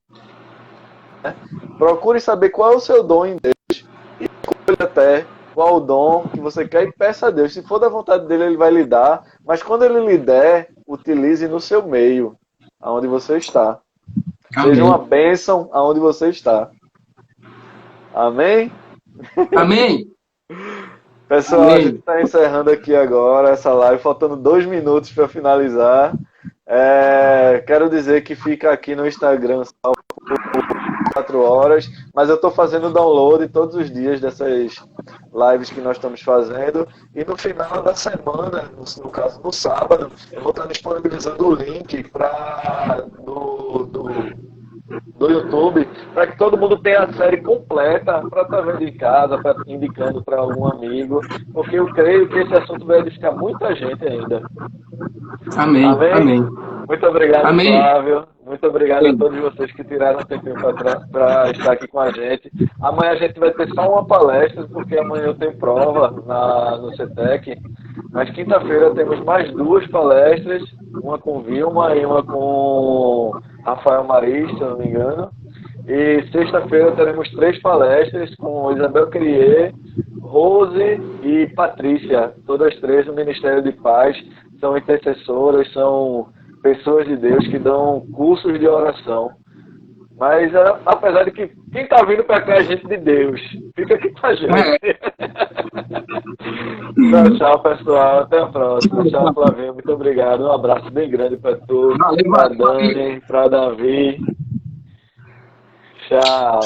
Né? Procure saber qual é o seu dom em Deus. E escolha até qual o dom que você quer e peça a Deus. Se for da vontade dele, ele vai lhe dar. Mas quando ele lhe der, utilize no seu meio, aonde você está. Amém. Seja uma bênção aonde você está. Amém? Amém. Pessoal, Amém. A gente está encerrando aqui agora essa live, faltando 2 minutos para finalizar. Quero dizer que fica aqui no Instagram por 4 horas, mas eu estou fazendo download todos os dias dessas lives que nós estamos fazendo, e no final da semana, no caso no sábado, eu vou estar disponibilizando o link do YouTube, para que todo mundo tenha a série completa, para estar vendo em casa, para indicando para algum amigo, porque eu creio que esse assunto vai edificar muita gente ainda. Amém. Amém? Amém. Muito obrigado, Amém. Flávio. Muito obrigado a todos vocês que tiraram um tempinho para estar aqui com a gente. Amanhã a gente vai ter só uma palestra, porque amanhã eu tenho prova no CETEC. Mas quinta-feira temos mais 2 palestras, uma com Vilma e uma com Rafael Maris, se eu não me engano. E sexta-feira teremos 3 palestras com Isabel Crier, Rose e Patrícia, todas 3 do Ministério de Paz. São intercessoras, são pessoas de Deus que dão cursos de oração. Mas apesar de que quem está vindo para cá é gente de Deus. Fica aqui com a gente. Tchau, pessoal. Até a próxima. Tchau, Flavinho. Muito obrigado. Um abraço bem grande para tu, para Dani, para Davi. Tchau.